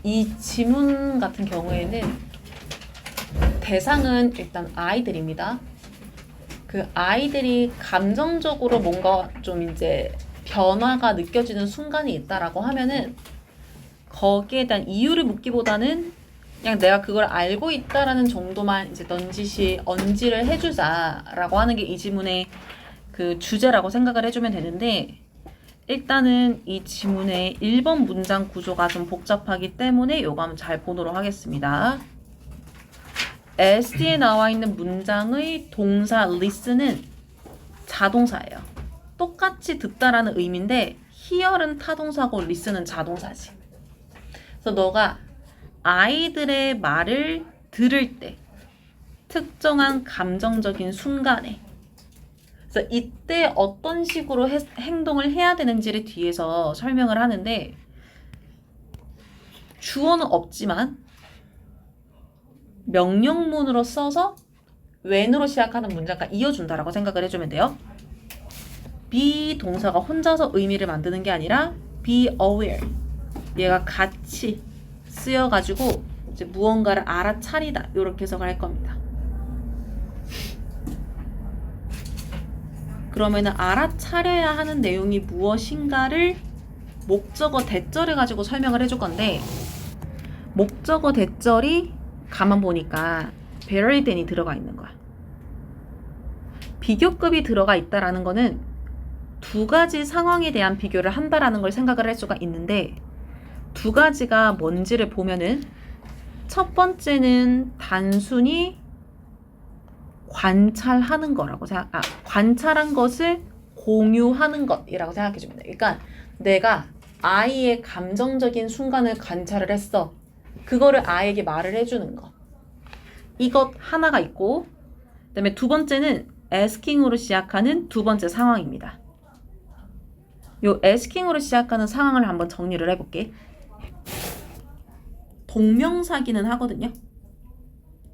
이 지문 같은 경우에는 대상은 일단 아이들입니다. 그 아이들이 감정적으로 뭔가 좀 이제 변화가 느껴지는 순간이 있다라고 하면은 거기에 대한 이유를 묻기보다는 그냥 내가 그걸 알고 있다라는 정도만 이제 넌지시 언지를 해주자라고 하는 게 이 지문의 그 주제라고 생각을 해주면 되는데, 일단은 이 지문의 1번 문장 구조가 좀 복잡하기 때문에 요거 한번 잘 보도록 하겠습니다. SD에 나와 있는 문장의 동사 listen은 자동사예요. 똑같이 듣다라는 의미인데 hear은 타동사고 listen은 자동사지. 그래서 너가 아이들의 말을 들을 때 특정한 감정적인 순간에, 그래서 이때 어떤 식으로 행동을 해야 되는지를 뒤에서 설명을 하는데, 주어는 없지만 명령문으로 써서 when으로 시작하는 문장과 이어준다라고 생각을 해주면 돼요. be 동사가 혼자서 의미를 만드는 게 아니라 be aware, 얘가 같이 쓰여가지고 이제 무언가를 알아차리다 이렇게 해석을 할 겁니다. 그러면은 알아차려야 하는 내용이 무엇인가를 목적어 대절을 가지고 설명을 해줄 건데, 목적어 대절이 가만 보니까 better than이 들어가 있는 거야. 비교급이 들어가 있다라는 거는 두 가지 상황에 대한 비교를 한다라는 걸 생각을 할 수가 있는데, 두 가지가 뭔지를 보면은 첫 번째는 단순히 관찰하는 거라고 관찰한 것을 공유하는 것이라고 생각해 주면 돼. 그러니까 내가 아이의 감정적인 순간을 관찰을 했어. 그거를 아이에게 말을 해주는 것. 이것 하나가 있고, 그다음에 두 번째는 asking으로 시작하는 두 번째 상황입니다. 요 asking으로 시작하는 상황을 한번 정리를 해볼게. 동명사기는 하거든요.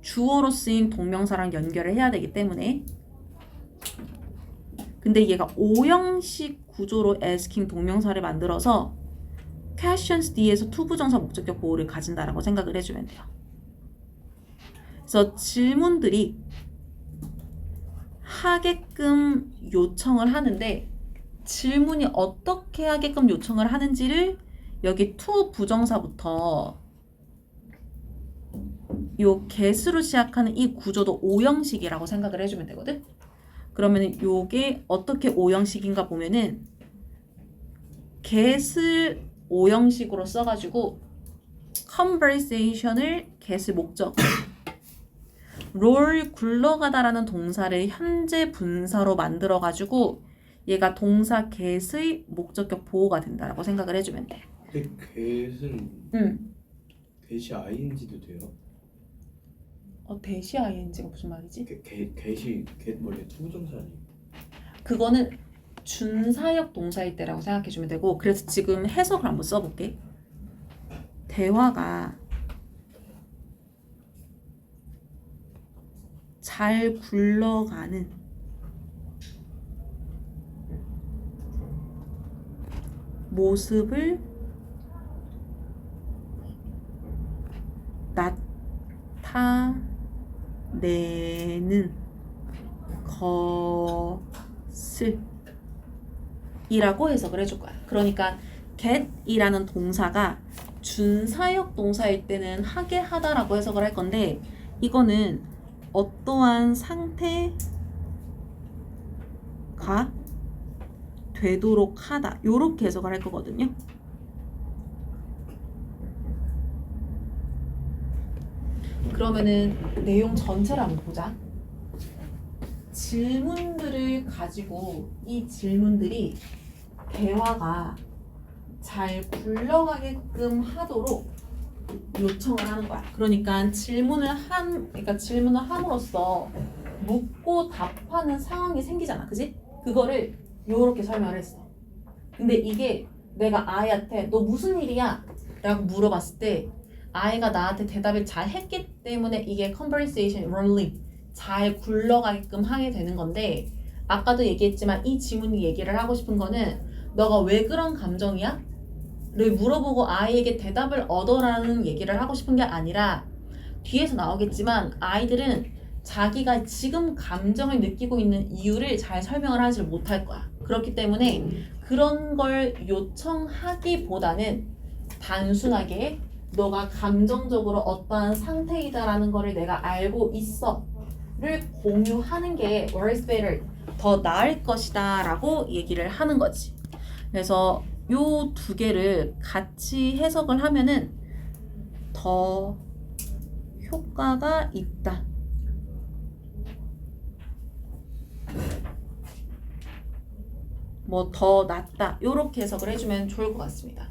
주어로 쓰인 동명사랑 연결을 해야 되기 때문에. 근데 얘가 오형식 구조로 asking 동명사를 만들어서 questions 뒤에서 투부정사 목적격 보호를 가진다라고 생각을 해주면 돼요. 그래서 질문들이 하게끔 요청을 하는데, 질문이 어떻게 하게끔 요청을 하는지를 여기 to 부정사부터 요 get으로 시작하는 이 구조도 오형식이라고 생각을 해주면 되거든. 그러면 요게 어떻게 오형식인가 보면은 get을 오형식으로 써가지고 conversation을 get을 목적, 롤 굴러가다라는 동사를 현재 분사로 만들어가지고 얘가 동사 get의 목적격 보호가 된다라고 생각을 해주면 돼. 근데 get은 get이 ing도 돼요? 대시 ing가 무슨 말이지? get이 get 원래 투부정사 아니에요? 그거는 준사역 동사일 때라고 생각해주면 되고, 그래서 지금 해석을 한번 써볼게. 대화가 잘 굴러가는 모습을 나타내는 것을 이라고 해석을 해줄 거야. 그러니까 get이라는 동사가 준사역 동사일 때는 하게 하다라고 해석을 할 건데, 이거는 어떠한 상태가 되도록 하다 요렇게 해석을 할 거거든요. 그러면은 내용 전체를 한번 보자. 질문들을 가지고 이 질문들이 대화가 잘 굴러가게끔 하도록 요청을 하는 거야. 그러니까 질문을 함으로써 묻고 답하는 상황이 생기잖아. 그지? 그거를 요렇게 설명을 했어. 근데 이게 내가 아이한테 너 무슨 일이야? 라고 물어봤을 때 아이가 나한테 대답을 잘 했기 때문에 이게 conversation rolling 잘 굴러가게끔 하게 되는 건데, 아까도 얘기했지만 이 지문이 얘기를 하고 싶은 거는 너가 왜 그런 감정이야? 물어보고 아이에게 대답을 얻어라는 얘기를 하고 싶은 게 아니라 뒤에서 나오겠지만 아이들은 자기가 지금 감정을 느끼고 있는 이유를 잘 설명을 하지 못할 거야. 그렇기 때문에 그런 걸 요청하기보다는 단순하게 너가 감정적으로 어떠한 상태이다라는 거를 내가 알고 있어를 공유하는 게 works better, 더 나을 것이다 라고 얘기를 하는 거지. 그래서 요 두 개를 같이 해석을 하면은 더 효과가 있다. 뭐 더 낫다. 요렇게 해석을 해주면 좋을 것 같습니다.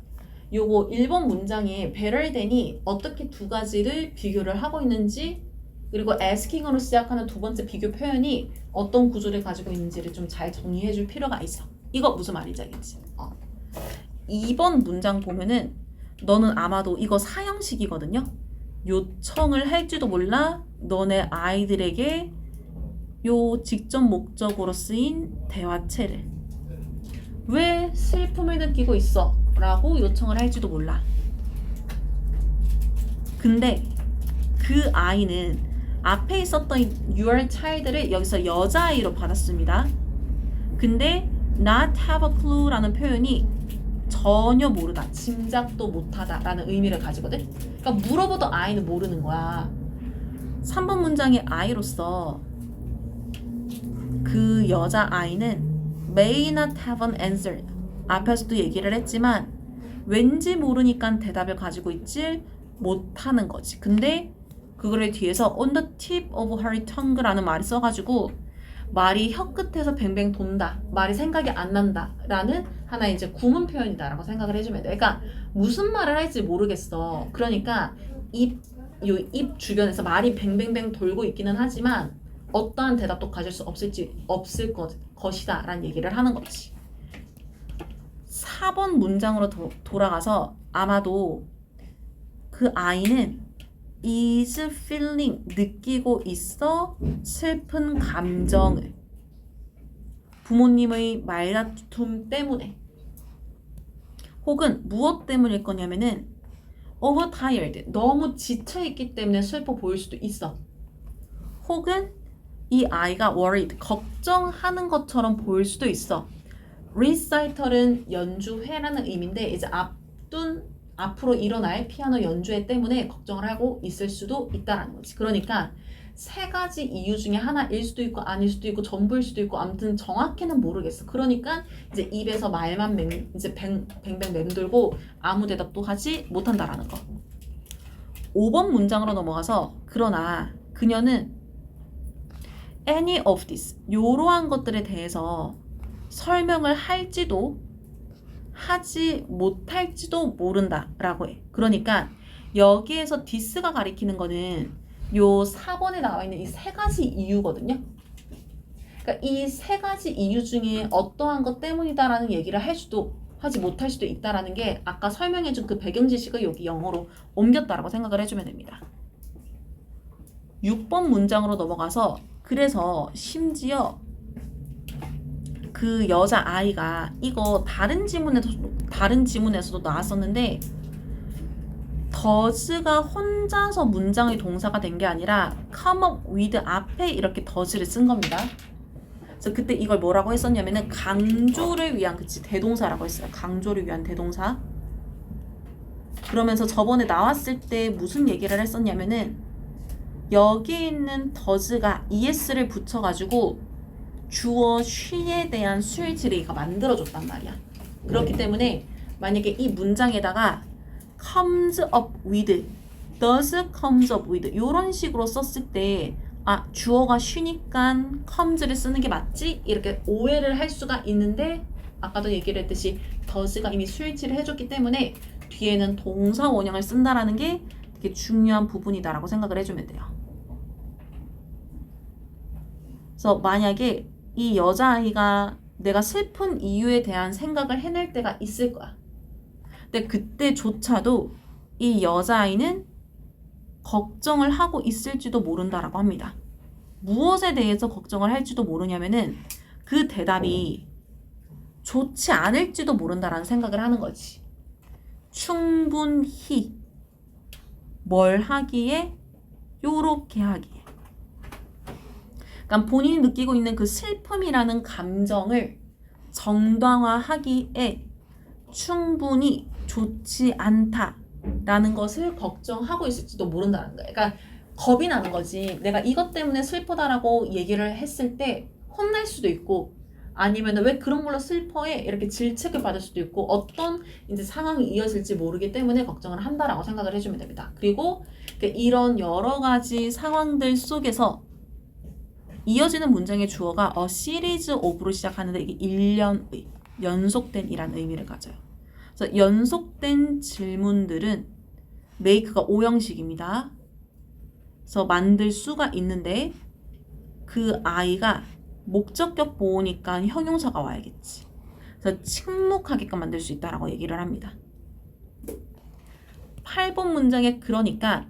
요거 1번 문장에 better than이 어떻게 두 가지를 비교를 하고 있는지, 그리고 asking으로 시작하는 두 번째 비교 표현이 어떤 구조를 가지고 있는지를 좀 잘 정리해 줄 필요가 있어. 이거 무슨 말인지 알겠지? 2번 문장 보면은 너는 아마도 이거 사형식이거든요. 요청을 할지도 몰라 너네 아이들에게 요 직접 목적으로 쓰인 대화체를 왜 슬픔을 느끼고 있어? 라고 요청을 할지도 몰라. 근데 그 아이는 앞에 있었던 your child를 여기서 여자아이로 받았습니다. 근데 not have a clue 라는 표현이 전혀 모르다, 짐작도 못하다 라는 의미를 가지거든. 그러니까 물어봐도 아이는 모르는 거야. 3번 문장의 아이로서 그 여자아이는 may not have an answer, 앞에서도 얘기를 했지만 왠지 모르니까 대답을 가지고 있질 못하는 거지. 근데 그거를 뒤에서 on the tip of her tongue라는 말이 써가지고 말이 혀 끝에서 뱅뱅 돈다, 말이 생각이 안 난다 라는 하나의 이제 구문 표현이다라고 생각을 해주면 돼. 그러니까 무슨 말을 할지 모르겠어. 그러니까 입 주변에서 말이 뱅뱅뱅 돌고 있기는 하지만 어떠한 대답도 가질 수 없을 것이다 라는 얘기를 하는 거지. 4번 문장으로 돌아가서 아마도 그 아이는 is feeling, 느끼고 있어 슬픈 감정을 부모님의 말다툼 때문에, 혹은 무엇 때문일 거냐면은 overtired, 너무 지쳐있기 때문에 슬퍼 보일 수도 있어. 혹은 이 아이가 worried, 걱정하는 것처럼 보일 수도 있어. recital은 연주회라는 의미인데 이제 앞으로 일어날 피아노 연주회 때문에 걱정을 하고 있을 수도 있다라는 거지. 그러니까 세 가지 이유 중에 하나일 수도 있고 아닐 수도 있고 전부일 수도 있고 아무튼 정확히는 모르겠어. 그러니까 이제 입에서 말만 이제 뱅뱅 맴돌고 아무 대답도 하지 못한다라는 거. 5번 문장으로 넘어가서 그러나 그녀는 any of this, 이러한 것들에 대해서 설명을 할지도 하지 못할지도 모른다라고 해. 그러니까 여기에서 this가 가리키는 거는 요 4번에 나와 있는 이 세 가지 이유거든요. 그러니까 이 세 가지 이유 중에 어떠한 것 때문이다라는 얘기를 하지 못할 수도 있다라는 게 아까 설명해준 그 배경 지식을 여기 영어로 옮겼다라고 생각을 해주면 됩니다. 6번 문장으로 넘어가서 그래서 심지어 그 여자아이가 이거 다른 지문에서도 나왔었는데 does가 혼자서 문장의 동사가 된 게 아니라 come up with 앞에 이렇게 does를 쓴 겁니다. 그래서 그때 이걸 뭐라고 했었냐면은 강조를 위한, 그치, 대동사라고 했어요. 강조를 위한 대동사. 그러면서 저번에 나왔을 때 무슨 얘기를 했었냐면은 여기 있는 does가 es를 붙여가지고 주어 she에 대한 수일치를 만들어줬단 말이야. 그렇기 때문에 만약에 이 문장에다가 comes up with, does comes up with 이런 식으로 썼을 때 주어가 쉬니까 comes를 쓰는 게 맞지? 이렇게 오해를 할 수가 있는데 아까도 얘기를 했듯이 does가 이미 수일치를 해줬기 때문에 뒤에는 동사 원형을 쓴다라는 게 되게 중요한 부분이다라고 생각을 해주면 돼요. 그래서 만약에 이 여자아이가 내가 슬픈 이유에 대한 생각을 해낼 때가 있을 거야. 근데 그때조차도 이 여자아이는 걱정을 하고 있을지도 모른다라고 합니다. 무엇에 대해서 걱정을 할지도 모르냐면은 그 대답이 좋지 않을지도 모른다라는 생각을 하는 거지. 충분히 뭘 하기에 요렇게 하기에. 그러니까 본인이 느끼고 있는 그 슬픔이라는 감정을 정당화하기에 충분히 좋지 않다라는 것을 걱정하고 있을지도 모른다는 거예요. 그러니까 겁이 나는 거지. 내가 이것 때문에 슬프다라고 얘기를 했을 때 혼날 수도 있고 아니면 왜 그런 걸로 슬퍼해? 이렇게 질책을 받을 수도 있고 어떤 이제 상황이 이어질지 모르기 때문에 걱정을 한다라고 생각을 해주면 됩니다. 그리고 이런 여러 가지 상황들 속에서 이어지는 문장의 주어가 a series of로 시작하는데 이게 1년의 연속된 이란 의미를 가져요. 그래서 연속된 질문들은 make가 5형식입니다. 그래서 만들 수가 있는데 그 아이가 목적격 보호니까 형용사가 와야겠지. 그래서 침묵하게끔 만들 수 있다라고 얘기를 합니다. 8번 문장에 그러니까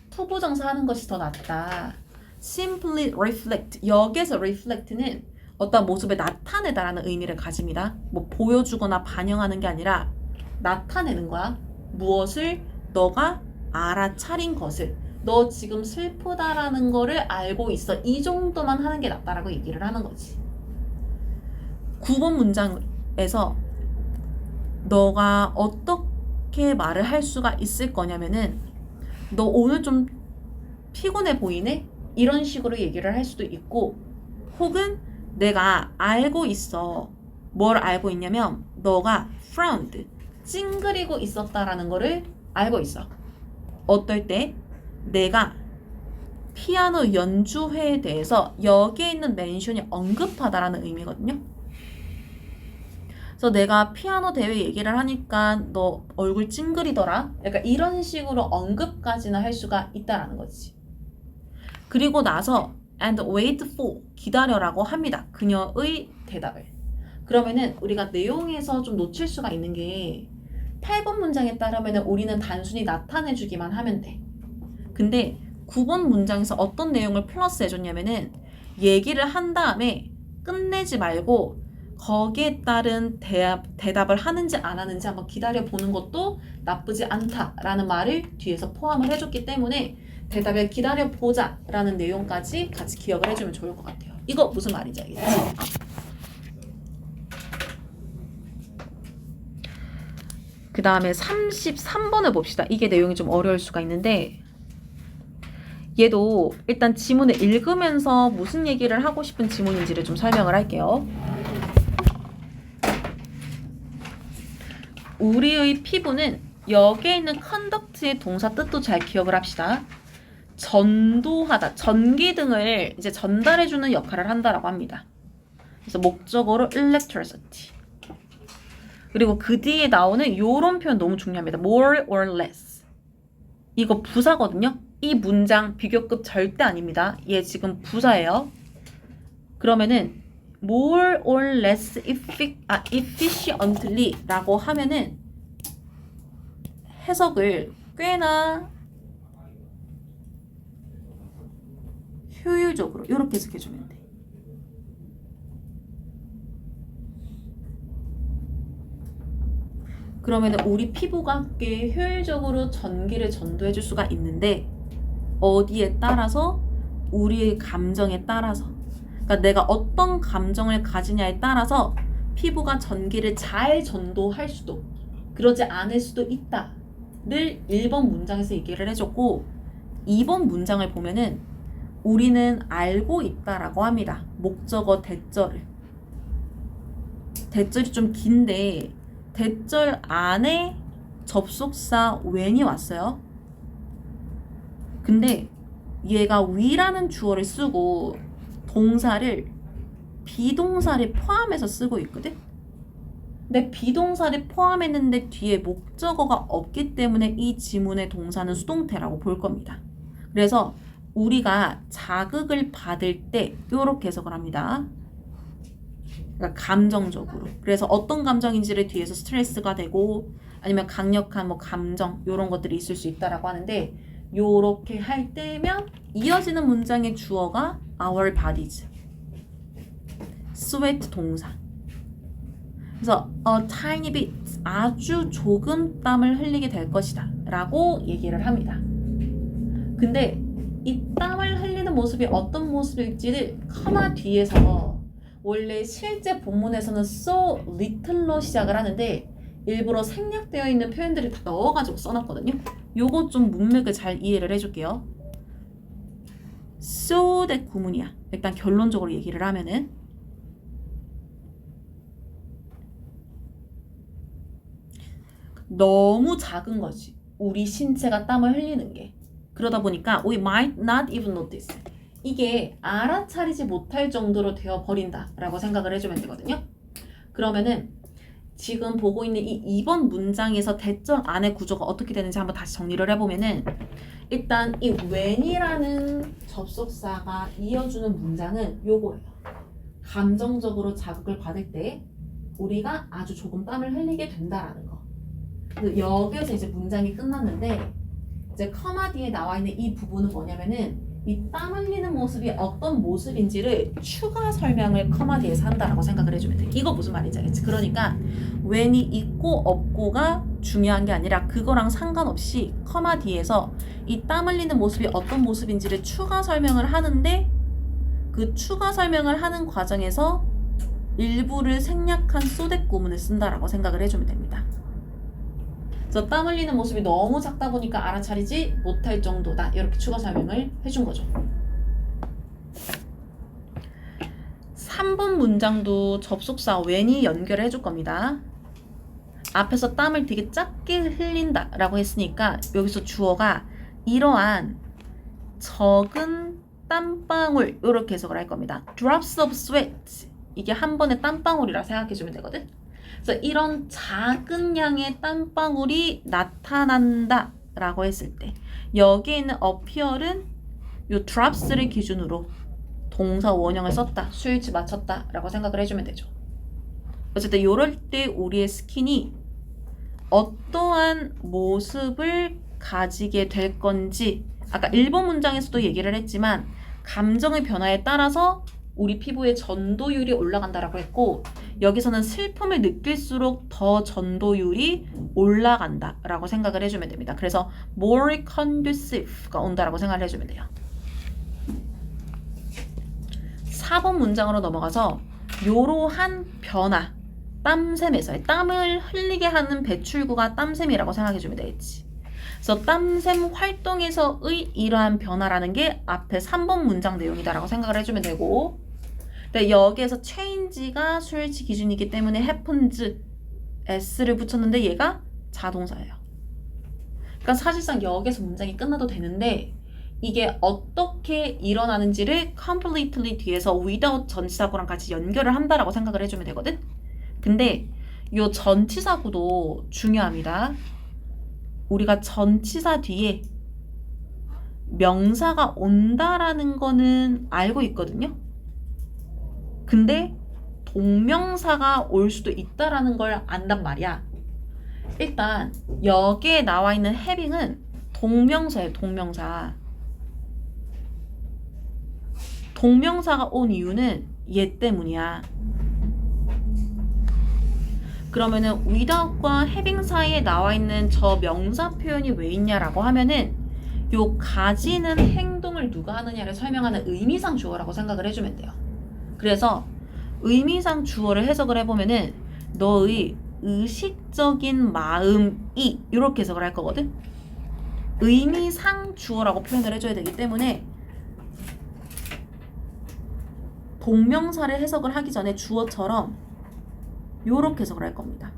투부정사 하는 것이 더 낫다. simply reflect. 여기에서 reflect는 어떤 모습을 나타내다라는 의미를 가집니다. 뭐 보여주거나 반영하는 게 아니라 나타내는 거야. 무엇을? 너가 알아차린 것을. 너 지금 슬프다라는 거를 알고 있어. 이 정도만 하는 게 낫다라고 얘기를 하는 거지. 9번 문장에서 너가 어떻게 말을 할 수가 있을 거냐면은 너 오늘 좀 피곤해 보이네? 이런 식으로 얘기를 할 수도 있고 혹은 내가 알고 있어. 뭘 알고 있냐면 너가 frowned, 찡그리고 있었다라는 거를 알고 있어. 어떨 때? 내가 피아노 연주회에 대해서 여기에 있는 멘션이 언급하다라는 의미거든요. 그래서 내가 피아노 대회 얘기를 하니까 너 얼굴 찡그리더라. 약간 이런 식으로 언급까지나 할 수가 있다라는 거지. 그리고 나서 and wait for, 기다려라고 합니다. 그녀의 대답을. 그러면은 우리가 내용에서 좀 놓칠 수가 있는 게 8번 문장에 따르면 우리는 단순히 나타내주기만 하면 돼. 근데 9번 문장에서 어떤 내용을 플러스 해줬냐면은 얘기를 한 다음에 끝내지 말고 거기에 따른 대답을 하는지 안 하는지 한번 기다려보는 것도 나쁘지 않다라는 말을 뒤에서 포함을 해줬기 때문에 대답을 기다려보자 라는 내용까지 같이 기억을 해주면 좋을 것 같아요. 이거 무슨 말인지 알겠지? 그 다음에 33번을 봅시다. 이게 내용이 좀 어려울 수가 있는데 얘도 일단 지문을 읽으면서 무슨 얘기를 하고 싶은 지문인지를 좀 설명을 할게요. 우리의 피부는 여기에 있는 conduct의 동사 뜻도 잘 기억을 합시다. 전도하다, 전기 등을 이제 전달해주는 역할을 한다라고 합니다. 그래서 목적어로 electricity. 그리고 그 뒤에 나오는 요런 표현 너무 중요합니다. more or less. 이거 부사거든요. 이 문장 비교급 절대 아닙니다. 얘 지금 부사예요. 그러면은 more or less efficiently 라고 하면은 해석을 꽤나 효율적으로 이렇게 해석해주면 돼. 그러면 우리 피부가 꽤 효율적으로 전기를 전도해줄 수가 있는데 어디에 따라서? 우리의 감정에 따라서. 그러니까 내가 어떤 감정을 가지냐에 따라서 피부가 전기를 잘 전도할 수도 그러지 않을 수도 있다를 1번 문장에서 얘기를 해줬고 2번 문장을 보면은 우리는 알고 있다라고 합니다. 목적어 대절을. 대절이 좀 긴데 대절 안에 접속사 when이 왔어요. 근데 얘가 we라는 주어를 쓰고 동사를 비동사를 포함해서 쓰고 있거든? 근데 비동사를 포함했는데 뒤에 목적어가 없기 때문에 이 지문의 동사는 수동태라고 볼 겁니다. 그래서 우리가 자극을 받을 때 이렇게 해석을 합니다. 그러니까 감정적으로. 그래서 어떤 감정인지를 뒤에서 스트레스가 되고 아니면 강력한 뭐 감정 이런 것들이 있을 수 있다라고 하는데 요렇게 할 때면 이어지는 문장의 주어가 our bodies. sweat 동사. 그래서 a tiny bit 아주 조금 땀을 흘리게 될 것이다 라고 얘기를 합니다. 근데 이 땀을 흘리는 모습이 어떤 모습일지를 커마 뒤에서 원래 실제 본문에서는 so little로 시작을 하는데 일부러 생략되어 있는 표현들을 다 넣어가지고 써놨거든요. 요거 좀 문맥을 잘 이해를 해줄게요. so that 구문이야. 일단 결론적으로 얘기를 하면은 너무 작은 거지. 우리 신체가 땀을 흘리는 게. 그러다 보니까 we might not even notice. 이게 알아차리지 못할 정도로 되어 버린다라고 생각을 해주면 되거든요. 그러면은 지금 보고 있는 이 2번 문장에서 대절 안의 구조가 어떻게 되는지 한번 다시 정리를 해보면은 일단 이 when이라는 접속사가 이어주는 문장은 요거예요. 감정적으로 자극을 받을 때 우리가 아주 조금 땀을 흘리게 된다라는 거. 여기에서 이제 문장이 끝났는데 이제 커마 뒤에 나와 있는 이 부분은 뭐냐면은 이 땀 흘리는 모습이 어떤 모습인지를 추가 설명을 커마 뒤에서 한다라고 생각을 해주면 돼. 이거 무슨 말인지 알겠지? 그러니까 when이 있고 없고가 중요한 게 아니라 그거랑 상관없이 커마 뒤에서 이 땀 흘리는 모습이 어떤 모습인지를 추가 설명을 하는데 그 추가 설명을 하는 과정에서 일부를 생략한 so that 구문을 쓴다라고 생각을 해주면 됩니다. 그래서 땀 흘리는 모습이 너무 작다 보니까 알아차리지 못할 정도다. 이렇게 추가 설명을 해준 거죠. 3번 문장도 접속사 when이 연결을 해줄 겁니다. 앞에서 땀을 되게 작게 흘린다 라고 했으니까 여기서 주어가 이러한 적은 땀방울 이렇게 해석을 할 겁니다. drops of sweat 이게 한 번의 땀방울이라 생각해주면 되거든. 그래서 이런 작은 양의 땀방울이 나타난다 라고 했을 때 여기에 있는 appear은 요 drops를 기준으로 동사 원형을 썼다, 수일치 맞췄다 라고 생각을 해주면 되죠. 어쨌든 이럴 때 우리의 스킨이 어떠한 모습을 가지게 될 건지 아까 1번 문장에서도 얘기를 했지만 감정의 변화에 따라서 우리 피부의 전도율이 올라간다라고 했고 여기서는 슬픔을 느낄수록 더 전도율이 올라간다라고 생각을 해주면 됩니다. 그래서 more conducive가 온다라고 생각을 해주면 돼요. 4번 문장으로 넘어가서 이러한 변화, 땀샘에서의 땀을 흘리게 하는 배출구가 땀샘이라고 생각해주면 되겠지. 그래서 땀샘 활동에서의 이러한 변화라는 게 앞에 3번 문장 내용이다라고 생각을 해주면 되고 근데 여기에서 change가 수일치 기준이기 때문에 happens s를 붙였는데 얘가 자동사예요. 그러니까 사실상 여기에서 문장이 끝나도 되는데 이게 어떻게 일어나는지를 completely 뒤에서 without 전치사구랑 같이 연결을 한다라고 생각을 해주면 되거든. 근데 이 전치사구도 중요합니다. 우리가 전치사 뒤에 명사가 온다라는 거는 알고 있거든요. 근데 동명사가 올 수도 있다라는 걸 안단 말이야. 일단 여기에 나와 있는 having은 동명사예요. 동명사. 동명사가 온 이유는 얘 때문이야. 그러면은 without과 having 사이에 나와 있는 저 명사 표현이 왜 있냐라고 하면은 요 가지는 행동을 누가 하느냐를 설명하는 의미상 주어라고 생각을 해주면 돼요. 그래서 의미상 주어를 해석을 해보면은 너의 의식적인 마음이 이렇게 해석을 할 거거든. 의미상 주어라고 표현을 해줘야 되기 때문에 동명사를 해석을 하기 전에 주어처럼 요렇게 해석을 할 겁니다.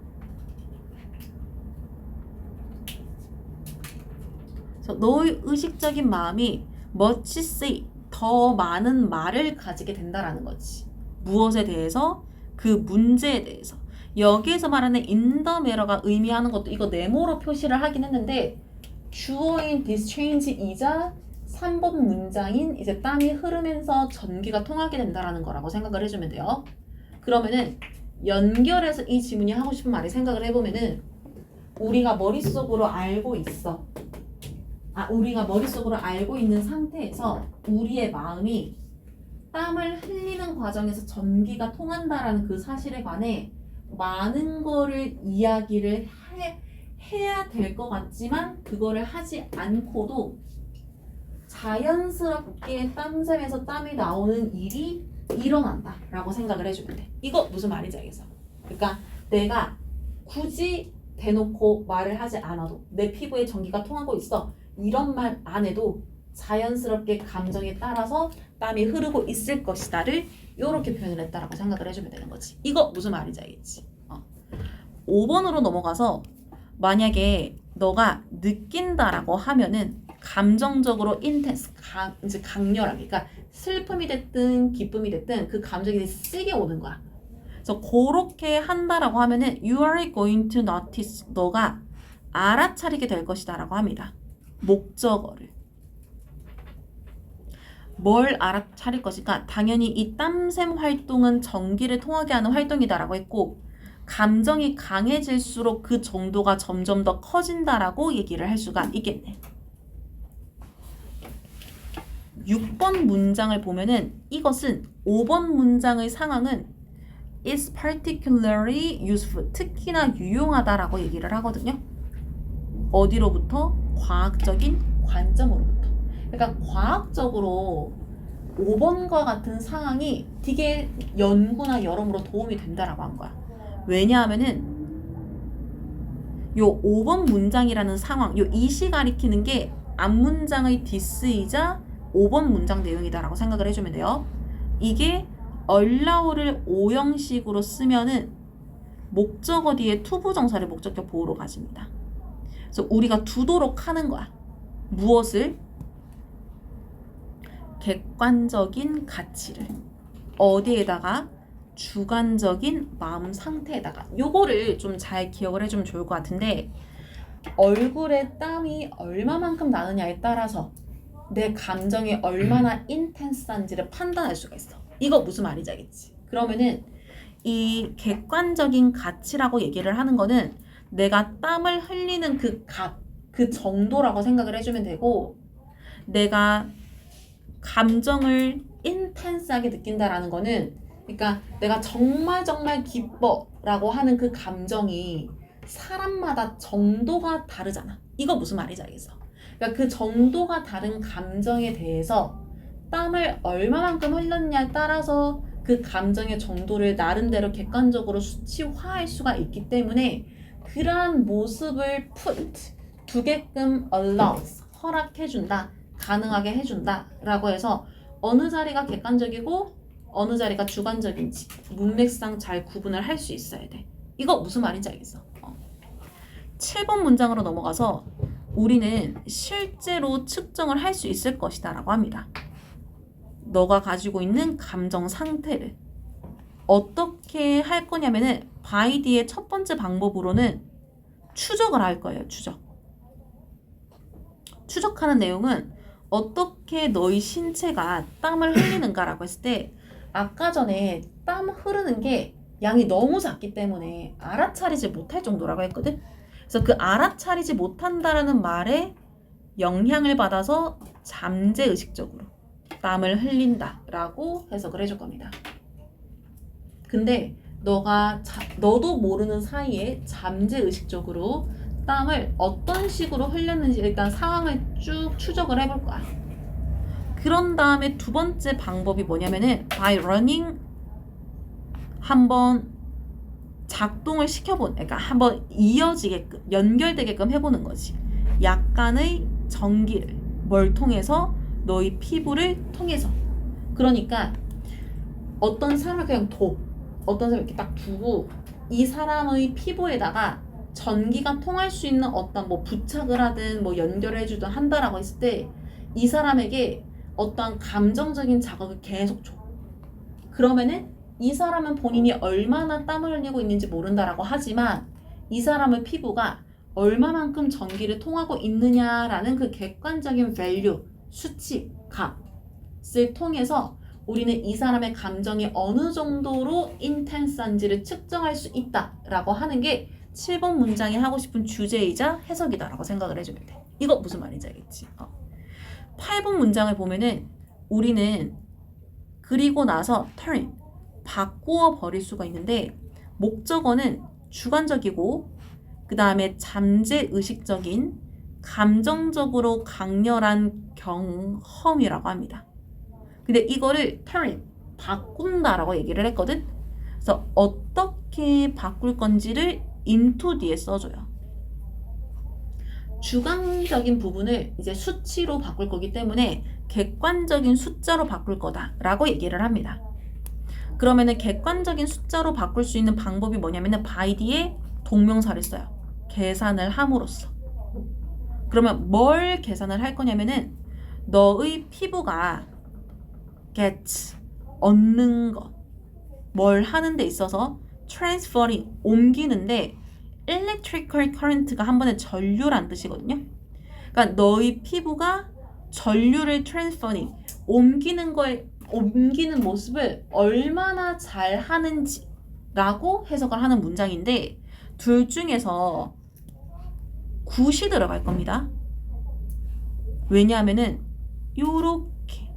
그래서 너의 의식적인 마음이 much say, 더 많은 말을 가지게 된다라는 거지. 무엇에 대해서? 그 문제에 대해서. 여기에서 말하는 in the matter가 의미하는 것도 이거 네모로 표시를 하긴 했는데 주어인 this change이자 3번 문장인 이제 땀이 흐르면서 전기가 통하게 된다라는 거라고 생각을 해주면 돼요. 그러면은 연결해서 이 지문이 하고 싶은 말을 생각을 해보면은 우리가 머릿속으로 알고 있어. 우리가 머릿속으로 알고 있는 상태에서 우리의 마음이 땀을 흘리는 과정에서 전기가 통한다라는 그 사실에 관해 많은 거를 이야기를 해야 될 것 같지만 그거를 하지 않고도 자연스럽게 땀샘에서 땀이 나오는 일이 일어난다 라고 생각을 해주면 돼. 이거 무슨 말인지 알겠어? 그러니까 내가 굳이 대놓고 말을 하지 않아도 내 피부에 전기가 통하고 있어 이런 말 안 해도 자연스럽게 감정에 따라서 땀이 흐르고 있을 것이다를 이렇게 표현을 했다라고 생각을 해주면 되는 거지. 이거 무슨 말인지 알겠지? 5번으로 넘어가서 만약에 너가 느낀다라고 하면은 감정적으로 인텐스, 이제 강렬하게, 그러니까 슬픔이 됐든 기쁨이 됐든 그 감정이 되게 세게 오는 거야. 그래서 그렇게 한다라고 하면은 you are going to notice, 너가 알아차리게 될 것이다라고 합니다. 목적어를. 뭘 알아차릴 것인가? 당연히 이 땀샘 활동은 전기를 통하게 하는 활동이다라고 했고 감정이 강해질수록 그 정도가 점점 더 커진다라고 얘기를 할 수가 있겠네. 6번 문장을 보면은 이것은 5번 문장의 상황은 is particularly useful, 특히나 유용하다라고 얘기를 하거든요. 어디로부터? 과학적인 관점으로부터. 그러니까 과학적으로 5번과 같은 상황이 되게 연구나 여러모로 도움이 된다라고 한 거야. 왜냐하면은 요 5번 문장이라는 상황, 요 이시 가리키는 게 앞문장의 디스이자 5번 문장 내용이다라고 생각을 해주면 돼요. 이게 allow를 5형식으로 쓰면은 목적어 뒤에 투부정사를 목적격 보호로 가집니다. 그래서 우리가 두도록 하는 거야. 무엇을? 객관적인 가치를. 어디에다가? 주관적인 마음 상태에다가. 요거를 좀 잘 기억을 해주면 좋을 것 같은데 얼굴에 땀이 얼마만큼 나느냐에 따라서 내 감정이 얼마나 인텐스한지를 판단할 수가 있어. 이거 무슨 말인지 알겠지? 그러면은 이 객관적인 가치라고 얘기를 하는 거는 내가 땀을 흘리는 그 값, 그 정도라고 생각을 해주면 되고 내가 감정을 인텐스하게 느낀다라는 거는 그러니까 내가 정말 기뻐라고 하는 그 감정이 사람마다 정도가 다르잖아. 이거 무슨 말인지 알겠어? 그러니까 그 정도가 다른 감정에 대해서 땀을 얼마만큼 흘렸냐에 따라서 그 감정의 정도를 나름대로 객관적으로 수치화할 수가 있기 때문에 그러한 모습을 두게끔 allows, 허락해준다, 가능하게 해준다 라고 해서 어느 자리가 객관적이고 어느 자리가 주관적인지 문맥상 잘 구분을 할 수 있어야 돼. 이거 무슨 말인지 알겠어? 7번 문장으로 넘어가서 우리는 실제로 측정을 할 수 있을 것이다 라고 합니다. 너가 가지고 있는 감정 상태를 어떻게 할 거냐면은 by 뒤의 첫 번째 방법으로는 추적을 할 거예요. 추적하는 내용은 어떻게 너의 신체가 땀을 흘리는가라고 했을 때 아까 전에 땀 흐르는 게 양이 너무 작기 때문에 알아차리지 못할 정도라고 했거든. 그래서 그 알아차리지 못한다라는 말에 영향을 받아서 잠재의식적으로 땀을 흘린다라고 해석을 해줄 겁니다. 근데 너도 모르는 사이에 잠재의식적으로 땀을 어떤 식으로 흘렸는지 일단 상황을 쭉 추적을 해볼 거야. 그런 다음에 두 번째 방법이 뭐냐면은 by running 한번 작동을 그러니까 한번 이어지게끔 연결되게끔 해보는 거지. 약간의 전기를 뭘 통해서? 너의 피부를 통해서. 그러니까 어떤 사람을 그냥 어떤 사람을 이렇게 딱 두고 이 사람의 피부에다가 전기가 통할 수 있는 어떤 뭐 부착을 하든 뭐 연결을 해주든 한다라고 했을 때 이 사람에게 어떤 감정적인 자극을 계속 줘. 그러면은 이 사람은 본인이 얼마나 땀을 흘리고 있는지 모른다라고 하지만 이 사람의 피부가 얼마만큼 전기를 통하고 있느냐라는 그 객관적인 value, 수치, 값을 통해서 우리는 이 사람의 감정이 어느 정도로 인텐스한지를 측정할 수 있다라고 하는 게 7번 문장이 하고 싶은 주제이자 해석이다라고 생각을 해주면 돼. 이거 무슨 말인지 알겠지? 8번 문장을 보면은 우리는 그리고 나서 turn, 바꾸어 버릴 수가 있는데 목적어는 주관적이고 그 다음에 잠재의식적인 감정적으로 강렬한 경험이라고 합니다. 근데 이거를 turn, 바꾼다라고 얘기를 했거든. 그래서 어떻게 바꿀 건지를 into 뒤에 써줘요. 주관적인 부분을 이제 수치로 바꿀 거기 때문에 객관적인 숫자로 바꿀 거다라고 얘기를 합니다. 그러면은 객관적인 숫자로 바꿀 수 있는 방법이 뭐냐면은 by 뒤에 동명사를 써요. 계산을 함으로써. 그러면 뭘 계산을 할 거냐면은 너의 피부가 get, 얻는 것, 뭘 하는 데 있어서 transferring, 옮기는데 electrical current가 한 번에 전류란 뜻이거든요. 그러니까 너의 피부가 전류를 transferring, 옮기는 모습을 얼마나 잘 하는지라고 해석을 하는 문장인데 둘 중에서 굿이 들어갈 겁니다. 왜냐하면은 요렇게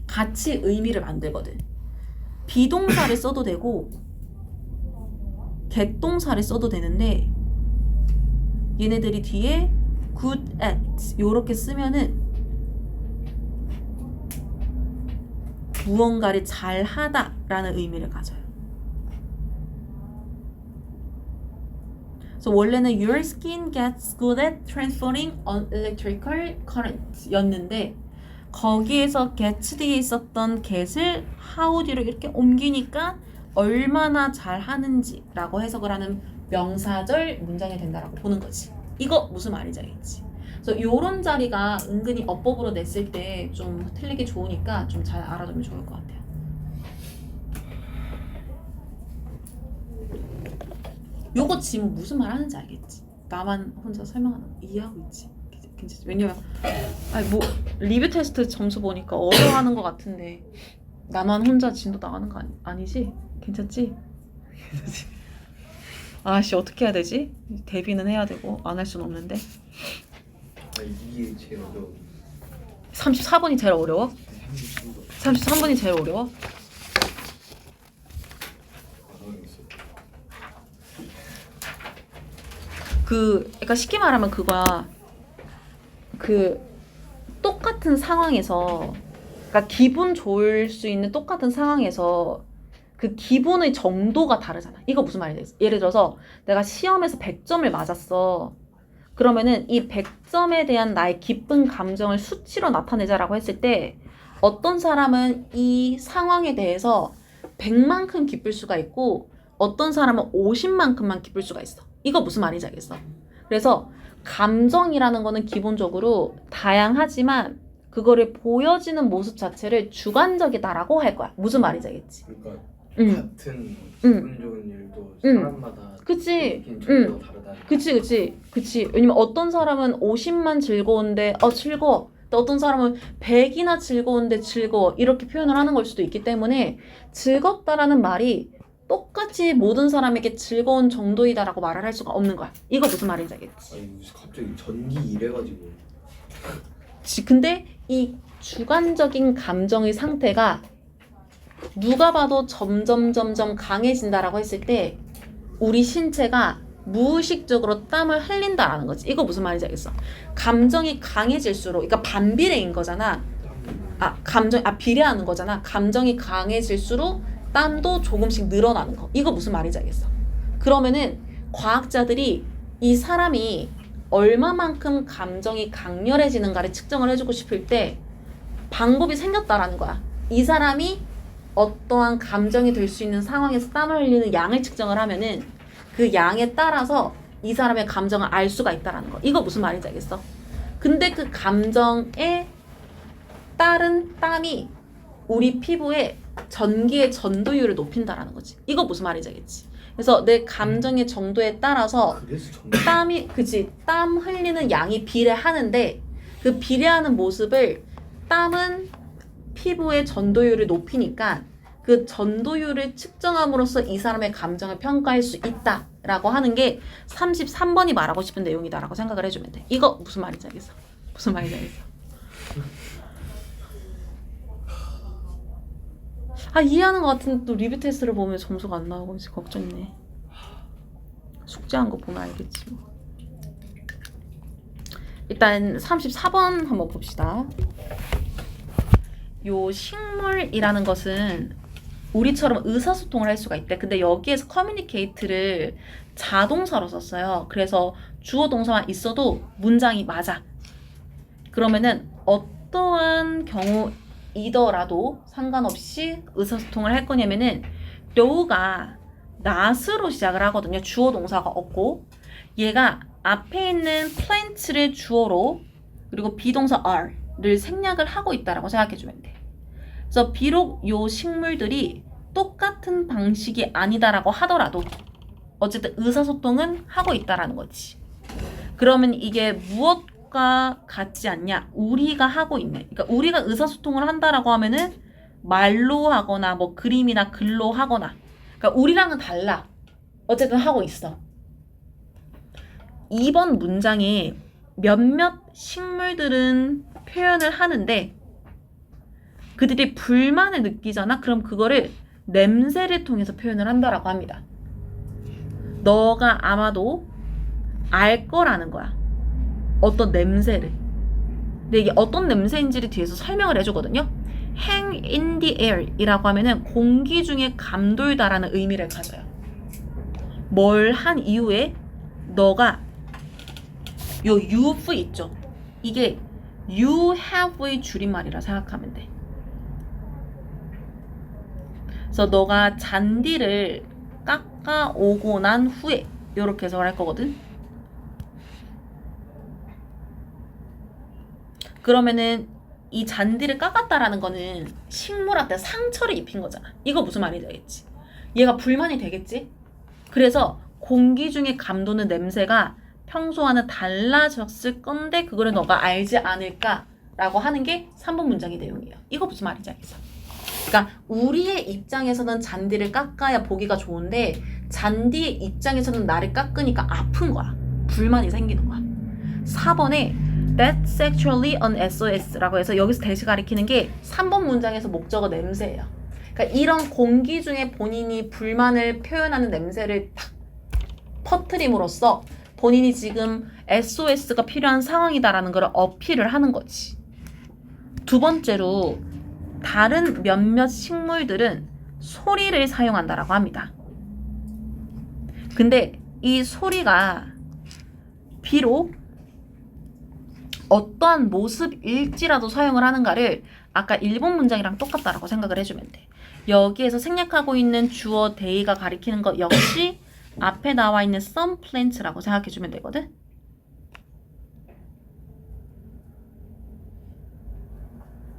같이 의미를 만들거든. 비동사를 써도 되고 객동사를 써도 되는데 얘네들이 뒤에 good at 요렇게 쓰면은 무언가를 잘하다 라는 의미를 가져요. 그래서 원래는 your skin gets good at transferring an electrical current 였는데 거기에서 get 뒤에 있었던 get을 how 뒤로 이렇게 옮기니까 얼마나 잘하는지 라고 해석을 하는 명사절 문장이 된다라고 보는 거지. 이거 무슨 말인지 알겠지? 그래서 요런 자리가 은근히 어법으로 냈을 때 좀 틀리기 좋으니까 좀 잘 알아두면 좋을 것 같아요. 요거 지금 무슨 말 하는지 알겠지? 나만 혼자 설명하는 거 이해하고 있지? 괜찮지? 왜냐면 아니 뭐 리뷰 테스트 점수 보니까 어려워하는 것 같은데 나만 혼자 진도 나가는 거 아니지? 괜찮지? 괜찮지? 아씨 어떻게 해야 되지? 데뷔는 해야 되고 안 할 수는 없는데 이게 제일 어려워. 34번이 제일 어려워? 33번이 제일 어려워? 그러니까 쉽게 말하면 그거야. 그 똑같은 상황에서, 그러니까 기분 좋을 수 있는 똑같은 상황에서 그 기분의 정도가 다르잖아. 이거 무슨 말이지? 예를 들어서 내가 시험에서 100점을 맞았어. 그러면은 이 100점에 대한 나의 기쁜 감정을 수치로 나타내자라고 했을 때 어떤 사람은 이 상황에 대해서 100만큼 기쁠 수가 있고 어떤 사람은 50만큼만 기쁠 수가 있어. 이거 무슨 말인지 알겠어? 그래서 감정이라는 거는 기본적으로 다양하지만 그거를 보여지는 모습 자체를 주관적이다라고 할 거야. 무슨 말인지 알겠지? 그러니까 같은 기분 좋은 일도 사람마다 그치? 느낀 정도가 다르다. 그치. 왜냐면 어떤 사람은 50만 즐거운데 즐거워. 또 어떤 사람은 100이나 즐거운데 즐거워. 이렇게 표현을 하는 걸 수도 있기 때문에 즐겁다라는 말이 똑같이 모든 사람에게 즐거운 정도이다라고 말을 할 수가 없는 거야. 이거 무슨 말인지 알겠지? 아니 갑자기 전기 이래가지고. 근데 이 주관적인 감정의 상태가 누가 봐도 점점 강해진다라고 했을 때 우리 신체가 무의식적으로 땀을 흘린다라는 거지. 이거 무슨 말인지 알겠어? 감정이 강해질수록, 그러니까 반비례인 거잖아. 비례하는 거잖아. 감정이 강해질수록 땀도 조금씩 늘어나는 거. 이거 무슨 말인지 알겠어? 그러면은 과학자들이 이 사람이 얼마만큼 감정이 강렬해지는가를 측정을 해주고 싶을 때 방법이 생겼다라는 거야. 이 사람이 어떠한 감정이 될 수 있는 상황에서 땀을 흘리는 양을 측정을 하면은 그 양에 따라서 이 사람의 감정을 알 수가 있다라는 거. 이거 무슨 말인지 알겠어? 근데 그 감정에 따른 땀이 우리 피부에 전기의 전도율을 높인다라는 거지. 이거 무슨 말인지 알겠지? 그래서 내 감정의 정도에 따라서 땀 흘리는 양이 비례하는데 그 비례하는 모습을 땀은 피부의 전도율을 높이니까 그 전도율을 측정함으로써 이 사람의 감정을 평가할 수 있다라고 하는 게 33번이 말하고 싶은 내용이다라고 생각을 해주면 돼. 이거 무슨 말인지 알겠어? 무슨 말인지 알겠어? 이해하는 것 같은데 또 리뷰 테스트를 보면 점수가 안 나오고 이제 걱정이네. 숙제한 거 보면 알겠지 뭐. 일단 34번 한번 봅시다. 요 식물이라는 것은 우리처럼 의사소통을 할 수가 있대. 근데 여기에서 communicate를 자동사로 썼어요. 그래서 주어 동사만 있어도 문장이 맞아. 그러면은 어떠한 경우이더라도 상관없이 의사소통을 할 거냐면은 료가 not으로 시작을 하거든요. 주어 동사가 없고 얘가 앞에 있는 plant를 주어로 그리고 비동사 are를 생략을 하고 있다라고 생각해주면 돼. 그래서 비록 요 식물들이 똑같은 방식이 아니다라고 하더라도 어쨌든 의사소통은 하고 있다라는 거지. 그러면 이게 무엇과 같지 않냐? 우리가 하고 있네. 그러니까 우리가 의사소통을 한다라고 하면은 말로 하거나 뭐 그림이나 글로 하거나 그러니까 우리랑은 달라. 어쨌든 하고 있어. 2번 문장에 몇몇 식물들은 표현을 하는데 그들이 불만을 느끼잖아? 그럼 그거를 냄새를 통해서 표현을 한다라고 합니다. 너가 아마도 알 거라는 거야. 어떤 냄새를. 근데 이게 어떤 냄새인지를 뒤에서 설명을 해주거든요. hang in the air 이라고 하면은 공기 중에 감돌다라는 의미를 가져요. 뭘 한 이후에 너가 요 you've 있죠. 이게 you have의 줄임말이라 생각하면 돼. 그래서 너가 잔디를 깎아 오고 난 후에 이렇게 해석을 할 거거든. 그러면은 이 잔디를 깎았다라는 거는 식물한테 상처를 입힌 거잖아. 이거 무슨 말인지 알겠지? 얘가 불만이 되겠지? 그래서 공기 중에 감도는 냄새가 평소와는 달라졌을 건데 그거를 너가 알지 않을까라고 하는 게 3번 문장의 내용이에요. 이거 무슨 말인지 알겠어? 그러니까 우리의 입장에서는 잔디를 깎아야 보기가 좋은데 잔디의 입장에서는 나를 깎으니까 아픈 거야. 불만이 생기는 거야. 4번에 That's actually an SOS라고 해서 여기서 대시 가리키는 게 3번 문장에서 목적어 냄새예요. 그러니까 이런 공기 중에 본인이 불만을 표현하는 냄새를 탁 퍼뜨림으로써 본인이 지금 SOS가 필요한 상황이다라는 걸 어필을 하는 거지. 두 번째로 다른 몇몇 식물들은 소리를 사용한다라고 합니다. 근데 이 소리가 비록 어떠한 모습일지라도 사용을 하는가를 아까 1번 문장이랑 똑같다라고 생각을 해주면 돼. 여기에서 생략하고 있는 주어 they가 가리키는 것 역시 앞에 나와 있는 some plants라고 생각해주면 되거든.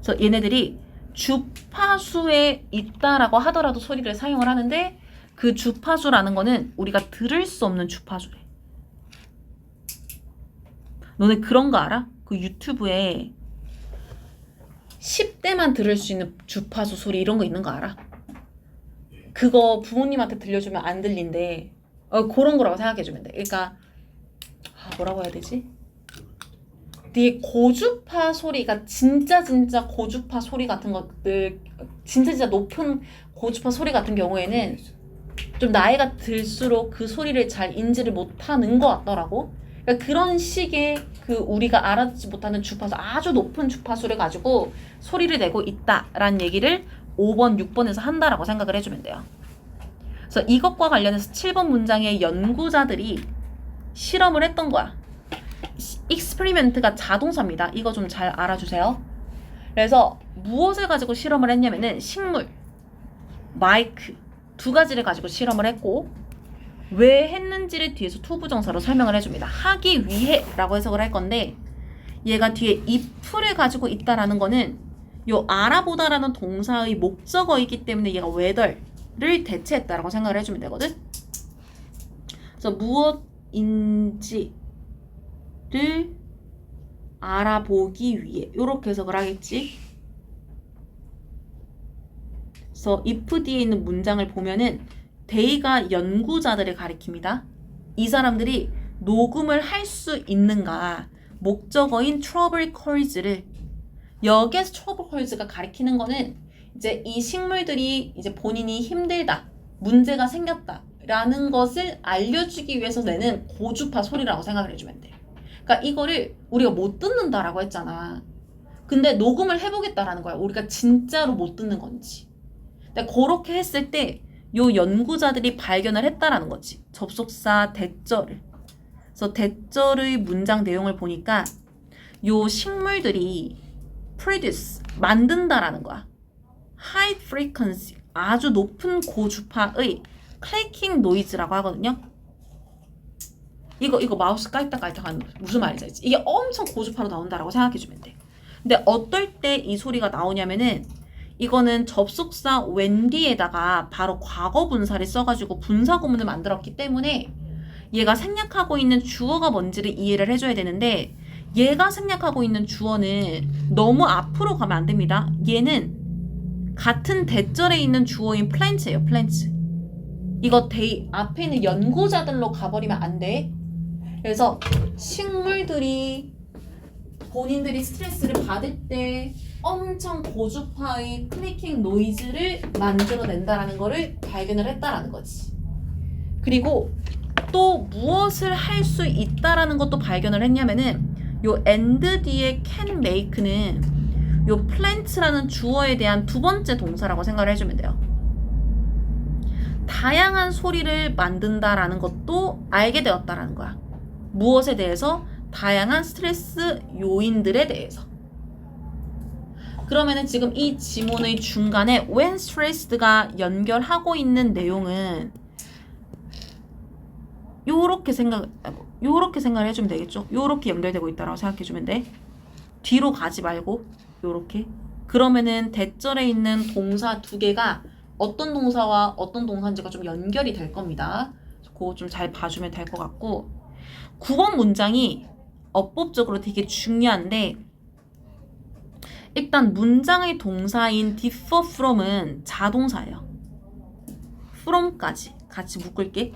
그래서 얘네들이 주파수에 있다라고 하더라도 소리를 사용을 하는데 그 주파수라는 거는 우리가 들을 수 없는 주파수래. 너네 그런 거 알아? 그 유튜브에 10대만 들을 수 있는 주파수 소리 이런 거 있는 거 알아? 그거 부모님한테 들려주면 안 들린대. 그런 거라고 생각해주면 돼. 그러니까 뭐라고 해야 되지? 되게 고주파 소리가 진짜 고주파 소리 같은 것들 진짜 높은 고주파 소리 같은 경우에는 좀 나이가 들수록 그 소리를 잘 인지를 못하는 것 같더라고. 그러니까 그런 식의 그 우리가 알아듣지 못하는 주파수 아주 높은 주파수를 가지고 소리를 내고 있다라는 얘기를 5번, 6번에서 한다라고 생각을 해주면 돼요. 그래서 이것과 관련해서 7번 문장의 연구자들이 실험을 했던 거야. 익스페리멘트가 자동사입니다. 이거 좀 잘 알아주세요. 그래서 무엇을 가지고 실험을 했냐면은 식물, 마이크 두 가지를 가지고 실험을 했고 왜 했는지를 뒤에서 투부정사로 설명을 해줍니다. 하기 위해 라고 해석을 할 건데 얘가 뒤에 if를 가지고 있다라는 거는 요 알아보다라는 동사의 목적어이기 때문에 얘가 whether를 대체했다라고 생각을 해주면 되거든. 그래서 무엇인지를 알아보기 위해 이렇게 해석을 하겠지. 그래서 if 뒤에 있는 문장을 보면은 they가 연구자들을 가리킵니다. 이 사람들이 녹음을 할 수 있는가 목적어인 trouble caus를 여기에서 trouble caus가 가리키는 거는 이제 이 식물들이 이제 본인이 힘들다, 문제가 생겼다라는 것을 알려주기 위해서 내는 고주파 소리라고 생각을 해주면 돼. 그러니까 이거를 우리가 못 듣는다라고 했잖아. 근데 녹음을 해보겠다라는 거야. 우리가 진짜로 못 듣는 건지. 근데 그렇게 했을 때 요 연구자들이 발견을 했다라는 거지. 접속사 대절을. 그래서 대절의 문장 내용을 보니까 요 식물들이 produce, 만든다라는 거야. high frequency, 아주 높은 고주파의 클래킹 노이즈라고 하거든요. 이거 마우스 깔딱깔딱 하는 무슨 말인지 알지? 이게 엄청 고주파로 나온다라고 생각해주면 돼. 근데 어떨 때 이 소리가 나오냐면은 이거는 접속사 when뒤에다가 바로 과거 분사를 써가지고 분사 구문을 만들었기 때문에 얘가 생략하고 있는 주어가 뭔지를 이해를 해줘야 되는데 얘가 생략하고 있는 주어는 너무 앞으로 가면 안 됩니다. 얘는 같은 대절에 있는 주어인 plant예요. plant. 이거 앞에 있는 연구자들로 가버리면 안 돼. 그래서 식물들이 본인들이 스트레스를 받을 때 엄청 고주파의 클리킹 노이즈를 만들어낸다라는 거를 발견을 했다라는 거지. 그리고 또 무엇을 할 수 있다라는 것도 발견을 했냐면은 요 and 뒤에 can make는 요 plant라는 주어에 대한 두 번째 동사라고 생각을 해주면 돼요. 다양한 소리를 만든다라는 것도 알게 되었다라는 거야. 무엇에 대해서? 다양한 스트레스 요인들에 대해서. 그러면은 지금 이 지문의 중간에 when stressed가 연결하고 있는 내용은 요렇게 생각을 해주면 되겠죠. 요렇게 연결되고 있다라고 생각해주면 돼. 뒤로 가지 말고 요렇게. 그러면은 대절에 있는 동사 두 개가 어떤 동사와 어떤 동사인지가 좀 연결이 될 겁니다. 그거 좀 잘 봐주면 될 것 같고 9번 문장이 어법적으로 되게 중요한데 일단 문장의 동사인 differ from은 자동사예요. from까지 같이 묶을게.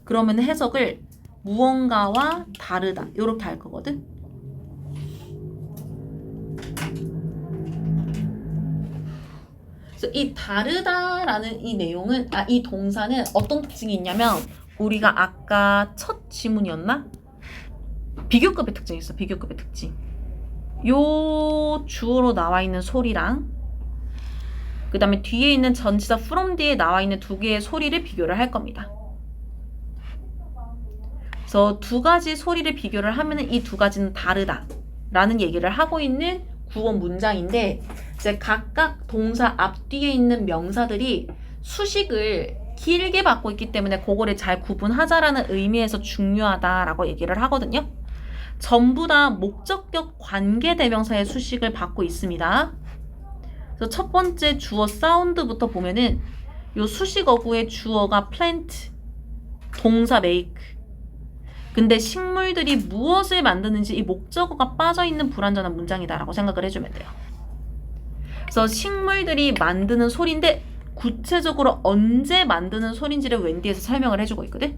그러면 해석을 무언가와 다르다 이렇게 할 거거든. 그래서 이 다르다라는 이 내용은 이 동사는 어떤 특징이 있냐면 우리가 아까 첫 지문이었나? 비교급의 특징이 있어. 비교급의 특징. 요 주어로 나와 있는 소리랑 그 다음에 뒤에 있는 전치사 from 뒤에 나와 있는 두 개의 소리를 비교를 할 겁니다. 그래서 두 가지 소리를 비교를 하면 이 두 가지는 다르다 라는 얘기를 하고 있는 구원 문장인데 이제 각각 동사 앞뒤에 있는 명사들이 수식을 길게 받고 있기 때문에 그거를 잘 구분하자라는 의미에서 중요하다라고 얘기를 하거든요. 전부 다 목적격 관계대명사의 수식을 받고 있습니다. 그래서 첫 번째 주어 사운드부터 보면은 요 수식 어구의 주어가 plant, 동사 make. 근데 식물들이 무엇을 만드는지 이 목적어가 빠져있는 불완전한 문장이다라고 생각을 해주면 돼요. 그래서 식물들이 만드는 소리인데 구체적으로 언제 만드는 소리인지를 웬디에서 설명을 해주고 있거든.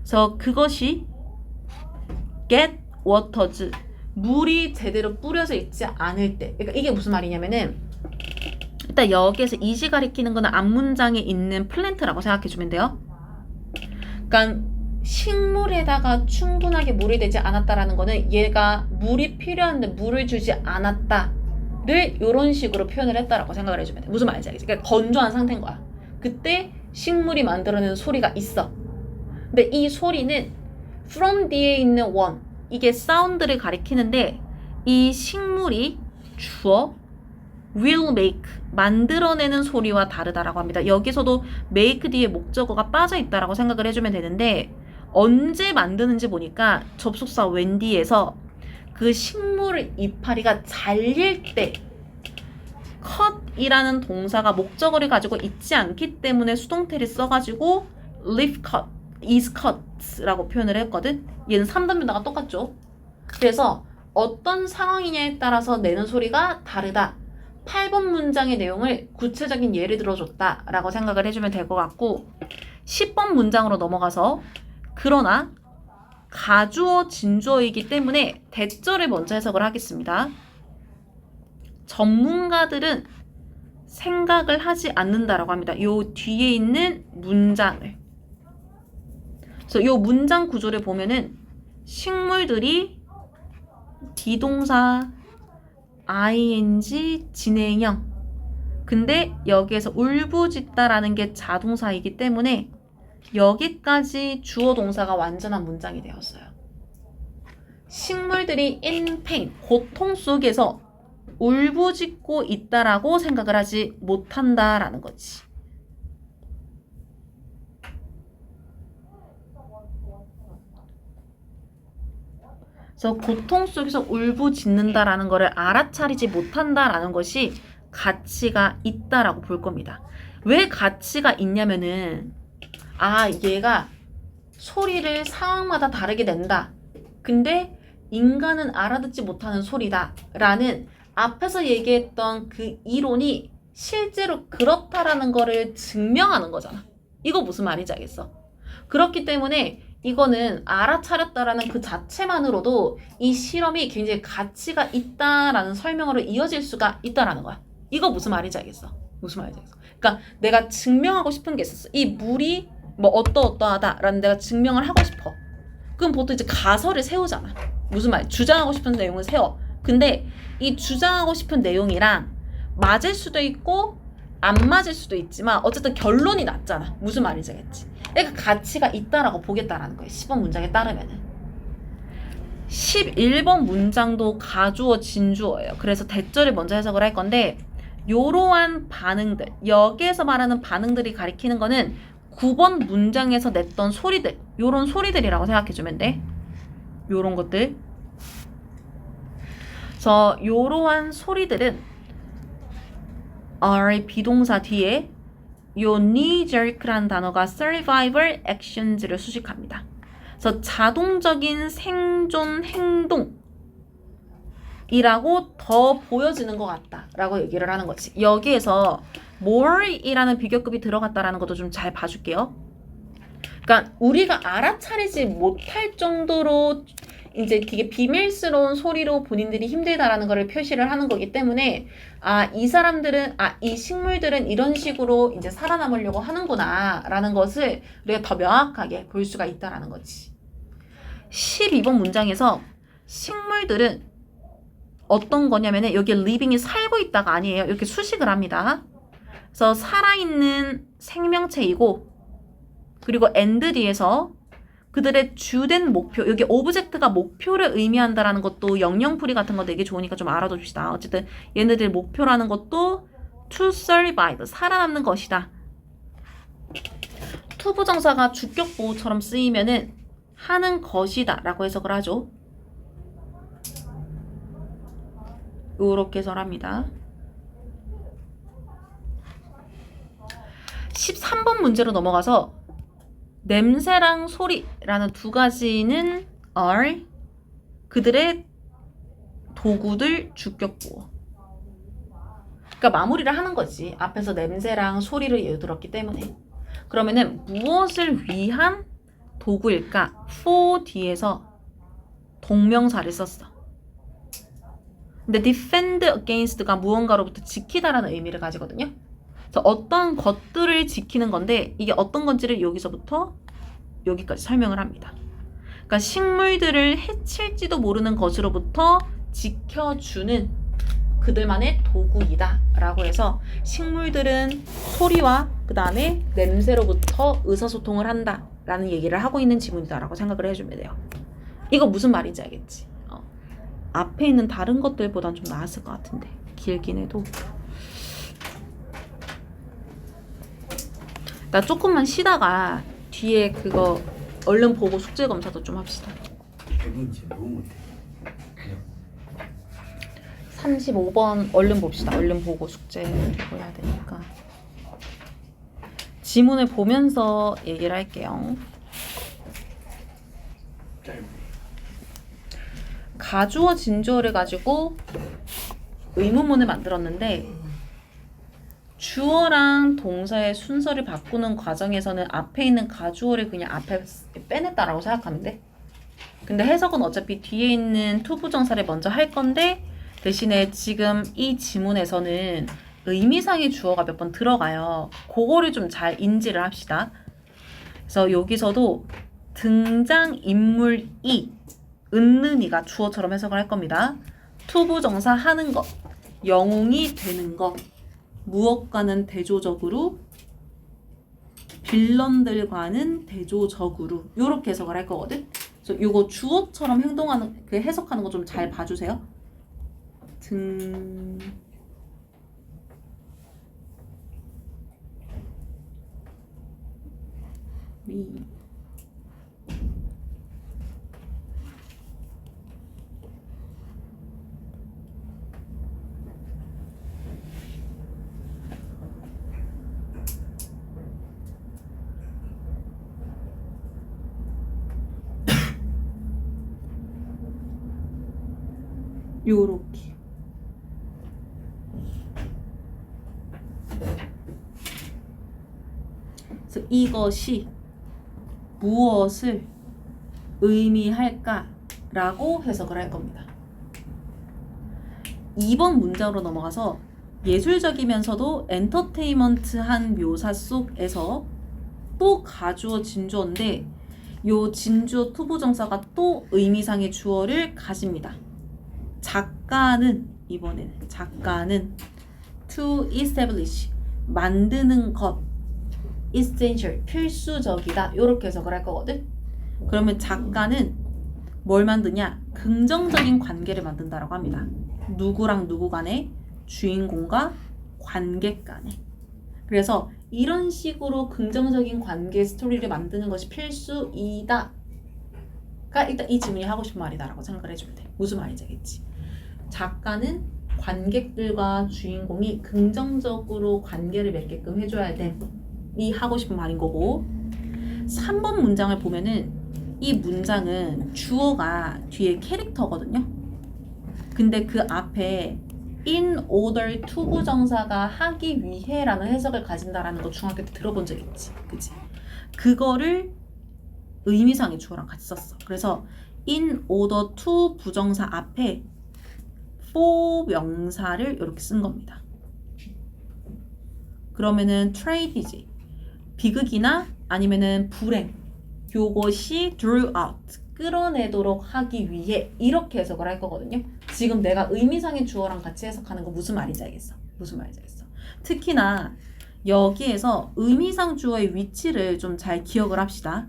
그래서 그것이 get waters, 물이 제대로 뿌려져 있지 않을 때. 그러니까 이게 무슨 말이냐면은 일단 여기에서 이시 가리키는 거는 앞문장에 있는 플랜트라고 생각해주면 돼요. 그러니까 식물에다가 충분하게 물이 되지 않았다라는 거는 얘가 물이 필요한데 물을 주지 않았다를 이런 식으로 표현을 했다라고 생각을 해주면 돼. 무슨 말인지 알겠지? 그러니까 건조한 상태인 거야. 그때 식물이 만들어내는 소리가 있어. 근데 이 소리는 from 뒤에 있는 one, 이게 사운드를 가리키는데 이 식물이 주어 will make, 만들어내는 소리와 다르다라고 합니다. 여기서도 make 뒤에 목적어가 빠져있다라고 생각을 해주면 되는데 언제 만드는지 보니까 접속사 when 뒤에서 그 식물 이파리가 잘릴 때 cut이라는 동사가 목적어를 가지고 있지 않기 때문에 수동태를 써가지고 leaf cut, is cut라고 표현을 했거든. 얘는 3단 변화가 똑같죠. 그래서 어떤 상황이냐에 따라서 내는 소리가 다르다. 8번 문장의 내용을 구체적인 예를 들어줬다 라고 생각을 해주면 될 것 같고 10번 문장으로 넘어가서 그러나 가주어 진주어이기 때문에 대절을 먼저 해석을 하겠습니다. 전문가들은 생각을 하지 않는다라고 합니다. 요 뒤에 있는 문장을. 그래서 요 문장 구조를 보면은 식물들이 비동사 ing 진행형. 근데 여기에서 울부짖다라는 게 자동사이기 때문에 여기까지 주어 동사가 완전한 문장이 되었어요. 식물들이 in pain, 고통 속에서 울부짖고 있다라고 생각을 하지 못한다라는 거지. 그래서 고통 속에서 울부짖는다라는 거를 알아차리지 못한다라는 것이 가치가 있다라고 볼 겁니다. 왜 가치가 있냐면은 얘가 소리를 상황마다 다르게 낸다. 근데 인간은 알아듣지 못하는 소리다 라는 앞에서 얘기했던 그 이론이 실제로 그렇다라는 거를 증명하는 거잖아. 이거 무슨 말인지 알겠어? 그렇기 때문에 이거는 알아차렸다라는 그 자체만으로도 이 실험이 굉장히 가치가 있다라는 설명으로 이어질 수가 있다라는 거야. 이거 무슨 말인지 알겠어? 무슨 말인지 알겠어? 그러니까 내가 증명하고 싶은 게 있었어. 이 물이 뭐 어떠어떠하다라는 내가 증명을 하고 싶어. 그럼 보통 이제 가설을 세우잖아. 무슨 말? 주장하고 싶은 내용을 세워. 근데 이 주장하고 싶은 내용이랑 맞을 수도 있고 안 맞을 수도 있지만 어쨌든 결론이 났잖아. 무슨 말인지 알겠지? 그러니까 가치가 있다라고 보겠다라는 거예요. 10번 문장에 따르면은. 11번 문장도 가주어 진주어예요. 그래서 대절을 먼저 해석을 할 건데 요러한 반응들, 여기에서 말하는 반응들이 가리키는 거는 9번 문장에서 냈던 소리들, 요런 소리들이라고 생각해주면 돼. 요런 것들. 그래서 요러한 소리들은 are 비동사 뒤에 요 knee jerk라는 단어가 survival actions를 수식합니다. 그래서 자동적인 생존 행동이라고 더 보여지는 것 같다라고 얘기를 하는 거지. 여기에서 more이라는 비교급이 들어갔다라는 것도 좀 잘 봐줄게요. 그러니까 우리가 알아차리지 못할 정도로 이제 되게 비밀스러운 소리로 본인들이 힘들다라는 것을 표시를 하는 거기 때문에 이 사람들은 이 식물들은 이런 식으로 이제 살아남으려고 하는구나 라는 것을 우리가 더 명확하게 볼 수가 있다라는 거지. 12번 문장에서 식물들은 어떤 거냐면은 여기 living이 살고 있다가 아니에요. 이렇게 수식을 합니다. 그래서 살아있는 생명체이고 그리고 and 뒤에서 그들의 주된 목표, 여기 오브젝트가 목표를 의미한다라는 것도 영영풀이 같은 거 되게 좋으니까 좀 알아둡시다. 어쨌든 얘네들 목표라는 것도 to survive, 살아남는 것이다. 투부정사가 주격보호처럼 쓰이면은 하는 것이다 라고 해석을 하죠. 요렇게 해석합니다. 13번 문제로 넘어가서 냄새랑 소리라는 두 가지는 are 그들의 도구들 주격보호. 그러니까 마무리를 하는 거지. 앞에서 냄새랑 소리를 예로 들었기 때문에. 그러면은 무엇을 위한 도구일까? for 뒤에서 동명사를 썼어. 근데 defend against가 무언가로부터 지키다라는 의미를 가지거든요. 그래서 어떤 것들을 지키는 건데 이게 어떤 건지를 여기서부터 여기까지 설명을 합니다. 그러니까 식물들을 해칠지도 모르는 것으로부터 지켜주는 그들만의 도구이다 라고 해서 식물들은 소리와 그 다음에 냄새로부터 의사소통을 한다 라는 얘기를 하고 있는 지문이다 라고 생각을 해주면 돼요. 이거 무슨 말인지 알겠지? 앞에 있는 다른 것들보단 좀 나았을 것 같은데 길긴 해도 나 조금만 쉬다가 뒤에 그거 얼른 보고 숙제 검사도 좀 합시다. 해본지 너무 못해. 35번 얼른 봅시다. 얼른 보고 숙제 해야 되니까. 지문을 보면서 얘기를 할게요. 가주어 진주어를 가지고 의문문을 만들었는데 주어랑 동사의 순서를 바꾸는 과정에서는 앞에 있는 가주어를 그냥 앞에 빼냈다라고 생각하면 돼. 근데 해석은 어차피 뒤에 있는 투부정사를 먼저 할 건데 대신에 지금 이 지문에서는 의미상의 주어가 몇 번 들어가요. 그거를 좀 잘 인지를 합시다. 그래서 여기서도 등장인물이 은는이가 주어처럼 해석을 할 겁니다. 투부정사 하는 것, 영웅이 되는 것, 무엇과는 대조적으로, 빌런들과는 대조적으로 이렇게 해석을 할 거거든. 그래서 이거 주어처럼 행동하는 그 해석하는 거 좀 잘 봐주세요. 요렇게. 그래서 이것이 무엇을 의미할까라고 해석을 할 겁니다. 2번 문장으로 넘어가서 예술적이면서도 엔터테인먼트한 묘사 속에서 또 가주어 진주어인데 요 진주어 투부정사가 또 의미상의 주어를 가집니다. 작가는 이번에는 작가는 to establish 만드는 것 essential 필수적이다 이렇게 해석을 할 거거든. 그러면 작가는 뭘 만드냐? 긍정적인 관계를 만든다라고 합니다. 누구랑 누구 간에, 주인공과 관객 간에. 그래서 이런 식으로 긍정적인 관계 스토리를 만드는 것이 필수이다. 가 일단 이 질문이 하고 싶은 말이다라고 생각을 해주면 돼. 무슨 말인지 알겠지? 작가는 관객들과 주인공이 긍정적으로 관계를 맺게끔 해줘야 돼. 이 하고 싶은 말인 거고 3번 문장을 보면은 이 문장은 주어가 뒤에 캐릭터거든요. 근데 그 앞에 in order to 부정사가 하기 위해라는 해석을 가진다라는 거 중학교 때 들어본 적 있지. 그치? 그거를 의미상의 주어랑 같이 썼어. 그래서 in order to 부정사 앞에 for 명사를 이렇게 쓴 겁니다. 그러면은 tragedy지. 비극이나 아니면은 불행. 요것이 drew out. 끌어내도록 하기 위해 이렇게 해석을 할 거거든요. 지금 내가 의미상의 주어랑 같이 해석하는 거 무슨 말인지 알겠어? 무슨 말인지 알겠어? 특히나 여기에서 의미상 주어의 위치를 좀 잘 기억을 합시다.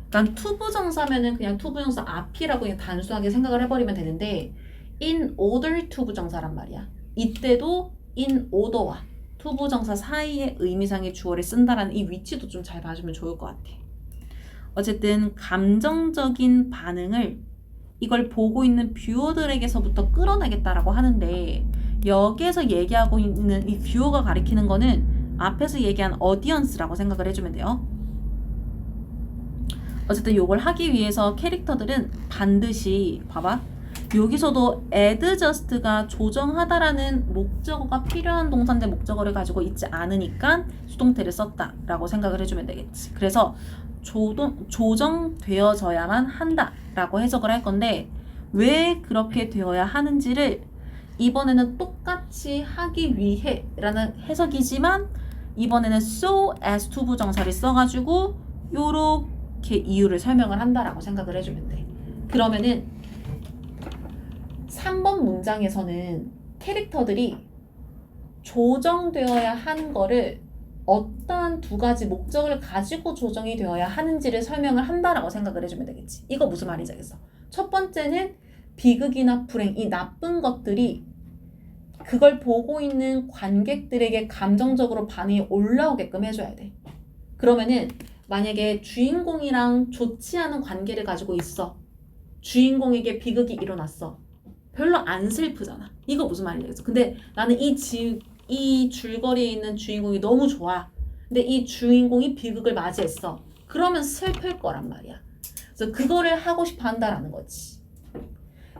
그러니까 투부정사면은 그냥 투부정사 앞이라고 그냥 단순하게 생각을 해버리면 되는데 in order to 부정사란 말이야. 이때도 in order와 투부정사 사이에 의미상의 주어를 쓴다라는 이 위치도 좀 잘 봐주면 좋을 것 같아. 어쨌든 감정적인 반응을 이걸 보고 있는 뷰어들에게서부터 끌어내겠다라고 하는데 여기에서 얘기하고 있는 이 뷰어가 가리키는 거는 앞에서 얘기한 어디언스라고 생각을 해주면 돼요. 어쨌든 이걸 하기 위해서 캐릭터들은 반드시 봐봐. 여기서도 adjust가 조정하다라는 목적어가 필요한 동사인데 목적어를 가지고 있지 않으니까 수동태를 썼다라고 생각을 해주면 되겠지. 그래서 조정되어져야만 한다라고 해석을 할 건데 왜 그렇게 되어야 하는지를 이번에는 똑같이 하기 위해라는 해석이지만 이번에는 so as to 부정사를 써가지고 요렇게 이유를 설명을 한다라고 생각을 해주면 돼. 그러면은 3번 문장에서는 캐릭터들이 조정되어야 하는 거를 어떠한 두 가지 목적을 가지고 조정이 되어야 하는지를 설명을 한다라고 생각을 해주면 되겠지. 이거 무슨 말인지 알겠어? 첫 번째는 비극이나 불행, 이 나쁜 것들이 그걸 보고 있는 관객들에게 감정적으로 반응이 올라오게끔 해줘야 돼. 그러면은 만약에 주인공이랑 좋지 않은 관계를 가지고 있어. 주인공에게 비극이 일어났어. 별로 안 슬프잖아. 이거 무슨 말인지 알겠어? 근데 나는 이 줄거리에 있는 주인공이 너무 좋아. 근데 이 주인공이 비극을 맞이했어. 그러면 슬플 거란 말이야. 그래서 그거를 하고 싶어 한다라는 거지.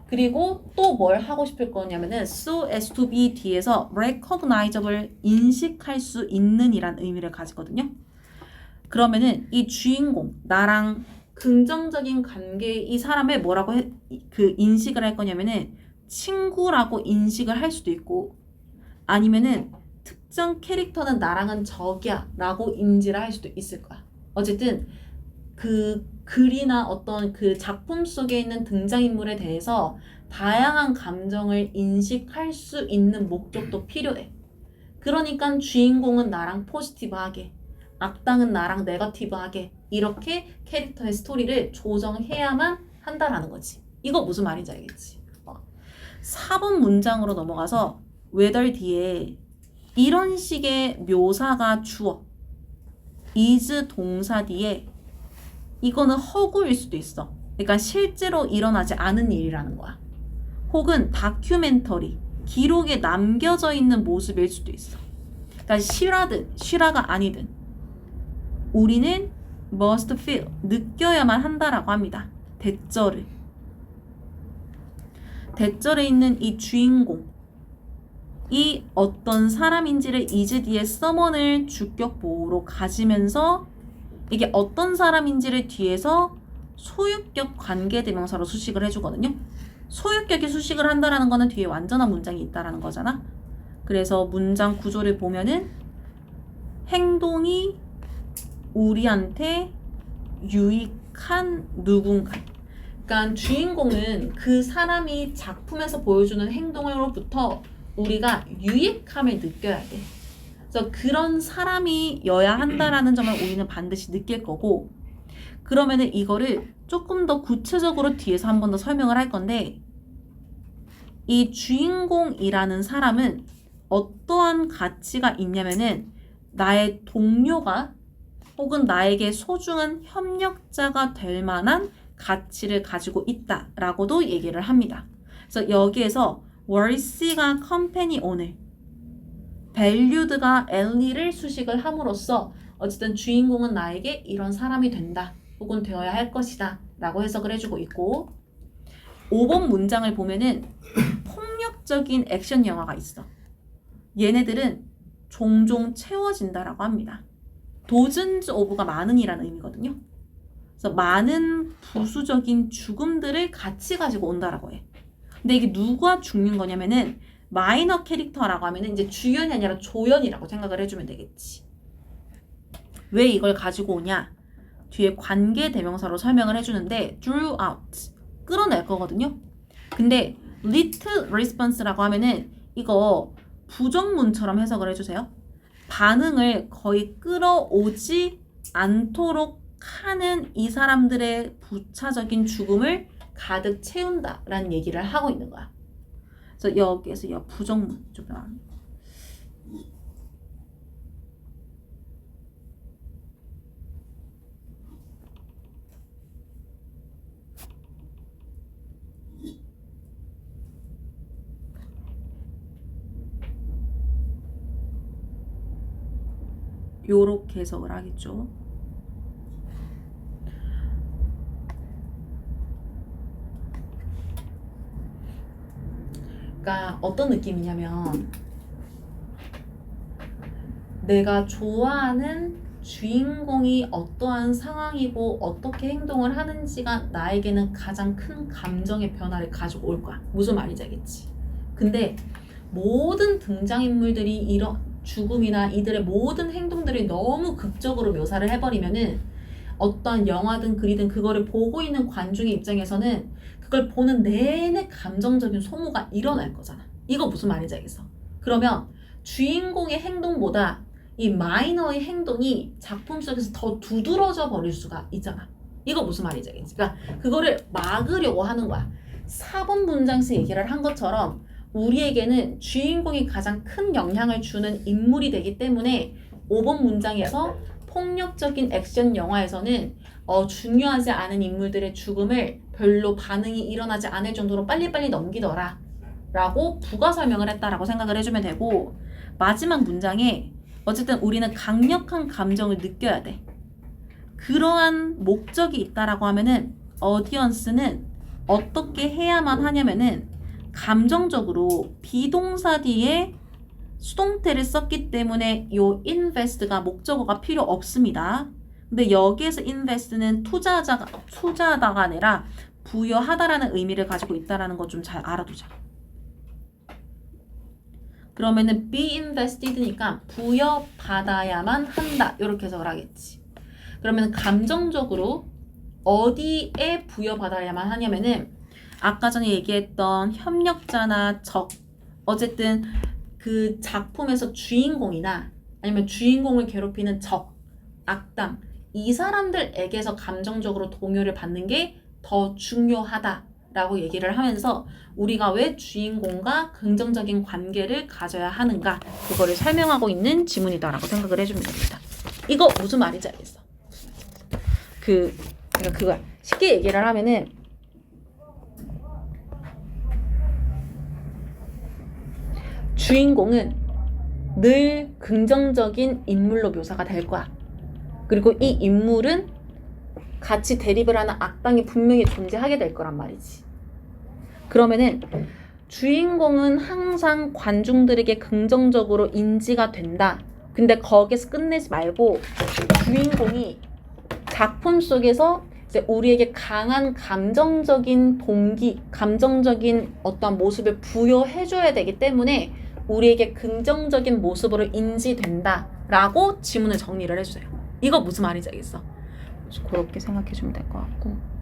그리고 또 뭘 하고 싶을 거냐면은 so as to be 뒤에서 recognizable 인식할 수 있는 이란 의미를 가지거든요. 그러면은 이 주인공 나랑 긍정적인 관계의 이 사람을 뭐라고 인식을 할 거냐면은 친구라고 인식을 할 수도 있고 아니면은 특정 캐릭터는 나랑은 적이야 라고 인지를 할 수도 있을 거야. 어쨌든 그 글이나 어떤 그 작품 속에 있는 등장인물에 대해서 다양한 감정을 인식할 수 있는 목적도 필요해. 그러니까 주인공은 나랑 포지티브하게, 악당은 나랑 네거티브하게 이렇게 캐릭터의 스토리를 조정해야만 한다라는 거지. 이거 무슨 말인지 알겠지? 4번 문장으로 넘어가서 whether 뒤에 이런 식의 묘사가 주어, is 동사 뒤에 이거는 허구일 수도 있어. 그러니까 실제로 일어나지 않은 일이라는 거야. 혹은 다큐멘터리, 기록에 남겨져 있는 모습일 수도 있어. 그러니까 실화든 실화가 아니든 우리는 must feel, 느껴야만 한다라고 합니다. 대절에 있는 이 주인공, 이 어떤 사람인지를 is 뒤에 someone을 주격 보호로 가지면서 이게 어떤 사람인지를 뒤에서 소유격 관계대명사로 수식을 해주거든요. 소유격이 수식을 한다라는 거는 뒤에 완전한 문장이 있다라는 거잖아. 그래서 문장 구조를 보면은 행동이 우리한테 유익한 누군가. 그러니까 주인공은 그 사람이 작품에서 보여주는 행동으로부터 우리가 유익함을 느껴야 돼. 그래서 그런 사람이어야 한다라는 점을 우리는 반드시 느낄 거고, 그러면은 이거를 조금 더 구체적으로 뒤에서 한 번 더 설명을 할 건데, 이 주인공이라는 사람은 어떠한 가치가 있냐면은 나의 동료가 혹은 나에게 소중한 협력자가 될 만한 가치를 가지고 있다라고도 얘기를 합니다. 그래서 여기에서 월시가 컴퍼니 오늘, valued가 엘리를 수식을 함으로써 어쨌든 주인공은 나에게 이런 사람이 된다 혹은 되어야 할 것이다 라고 해석을 해주고 있고, 5번 문장을 보면은 폭력적인 액션 영화가 있어. 얘네들은 종종 채워진다라고 합니다. dozens of가 많은이라는 의미거든요. 그래서 많은 부수적인 죽음들을 같이 가지고 온다라고 해. 근데 이게 누가 죽는 거냐면은 마이너 캐릭터라고 하면은 이제 주연이 아니라 조연이라고 생각을 해주면 되겠지. 왜 이걸 가지고 오냐? 뒤에 관계 대명사로 설명을 해주는데 throughout, 끌어낼 거거든요. 근데 little response라고 하면은 이거 부정문처럼 해석을 해주세요. 반응을 거의 끌어오지 않도록 하는 이 사람들의 부차적인 죽음을 가득 채운다라는 얘기를 하고 있는 거야. 그래서 여기에서 이 부정문 좀 요렇게 해석을 하겠죠. 그러니까 어떤 느낌이냐면 내가 좋아하는 주인공이 어떠한 상황이고 어떻게 행동을 하는지가 나에게는 가장 큰 감정의 변화를 가지고 올 거야. 무슨 말인지 알겠지? 근데 모든 등장인물들이 이런 죽음이나 이들의 모든 행동들이 너무 극적으로 묘사를 해버리면은 어떤 영화든 글이든 그거를 보고 있는 관중의 입장에서는 그걸 보는 내내 감정적인 소모가 일어날 거잖아. 이거 무슨 말인지 알겠어? 그러면 주인공의 행동보다 이 마이너의 행동이 작품 속에서 더 두드러져 버릴 수가 있잖아. 이거 무슨 말인지 알겠지? 그러니까 그거를 막으려고 하는 거야. 4번 문장에서 얘기를 한 것처럼 우리에게는 주인공이 가장 큰 영향을 주는 인물이 되기 때문에 5번 문장에서 폭력적인 액션 영화에서는 중요하지 않은 인물들의 죽음을 별로 반응이 일어나지 않을 정도로 빨리빨리 넘기더라 라고 부가 설명을 했다라고 생각을 해주면 되고, 마지막 문장에 어쨌든 우리는 강력한 감정을 느껴야 돼. 그러한 목적이 있다라고 하면은 어디언스는 어떻게 해야만 하냐면은 감정적으로 비동사 뒤에 수동태를 썼기 때문에 요 invest가 목적어가 필요 없습니다. 근데 여기에서 invest는 투자하다가 아니라 부여하다라는 의미를 가지고 있다라는 거 좀 잘 알아두자. 그러면은 be invested니까 부여받아야만 한다. 이렇게 해석을 하겠지. 그러면 감정적으로 어디에 부여받아야만 하냐면은 아까 전에 얘기했던 협력자나 적, 어쨌든 그 작품에서 주인공이나 아니면 주인공을 괴롭히는 적, 악당, 이 사람들에게서 감정적으로 동요를 받는 게 더 중요하다라고 얘기를 하면서 우리가 왜 주인공과 긍정적인 관계를 가져야 하는가, 그거를 설명하고 있는 지문이다라고 생각을 해주면 됩니다. 이거 무슨 말인지 알겠어? 그러니까 그거야. 쉽게 얘기를 하면은 주인공은 늘 긍정적인 인물로 묘사가 될 거야. 그리고 이 인물은 같이 대립을 하는 악당이 분명히 존재하게 될 거란 말이지. 그러면은 주인공은 항상 관중들에게 긍정적으로 인지가 된다. 근데 거기서 끝내지 말고 주인공이 작품 속에서 이제 우리에게 강한 감정적인 동기, 감정적인 어떠한 모습을 부여해줘야 되기 때문에 우리에게 긍정적인 모습으로 인지된다라고 지문을 정리를 해주세요. 이거 무슨 말인지 알겠어? 그렇게 생각해주면 될 것 같고.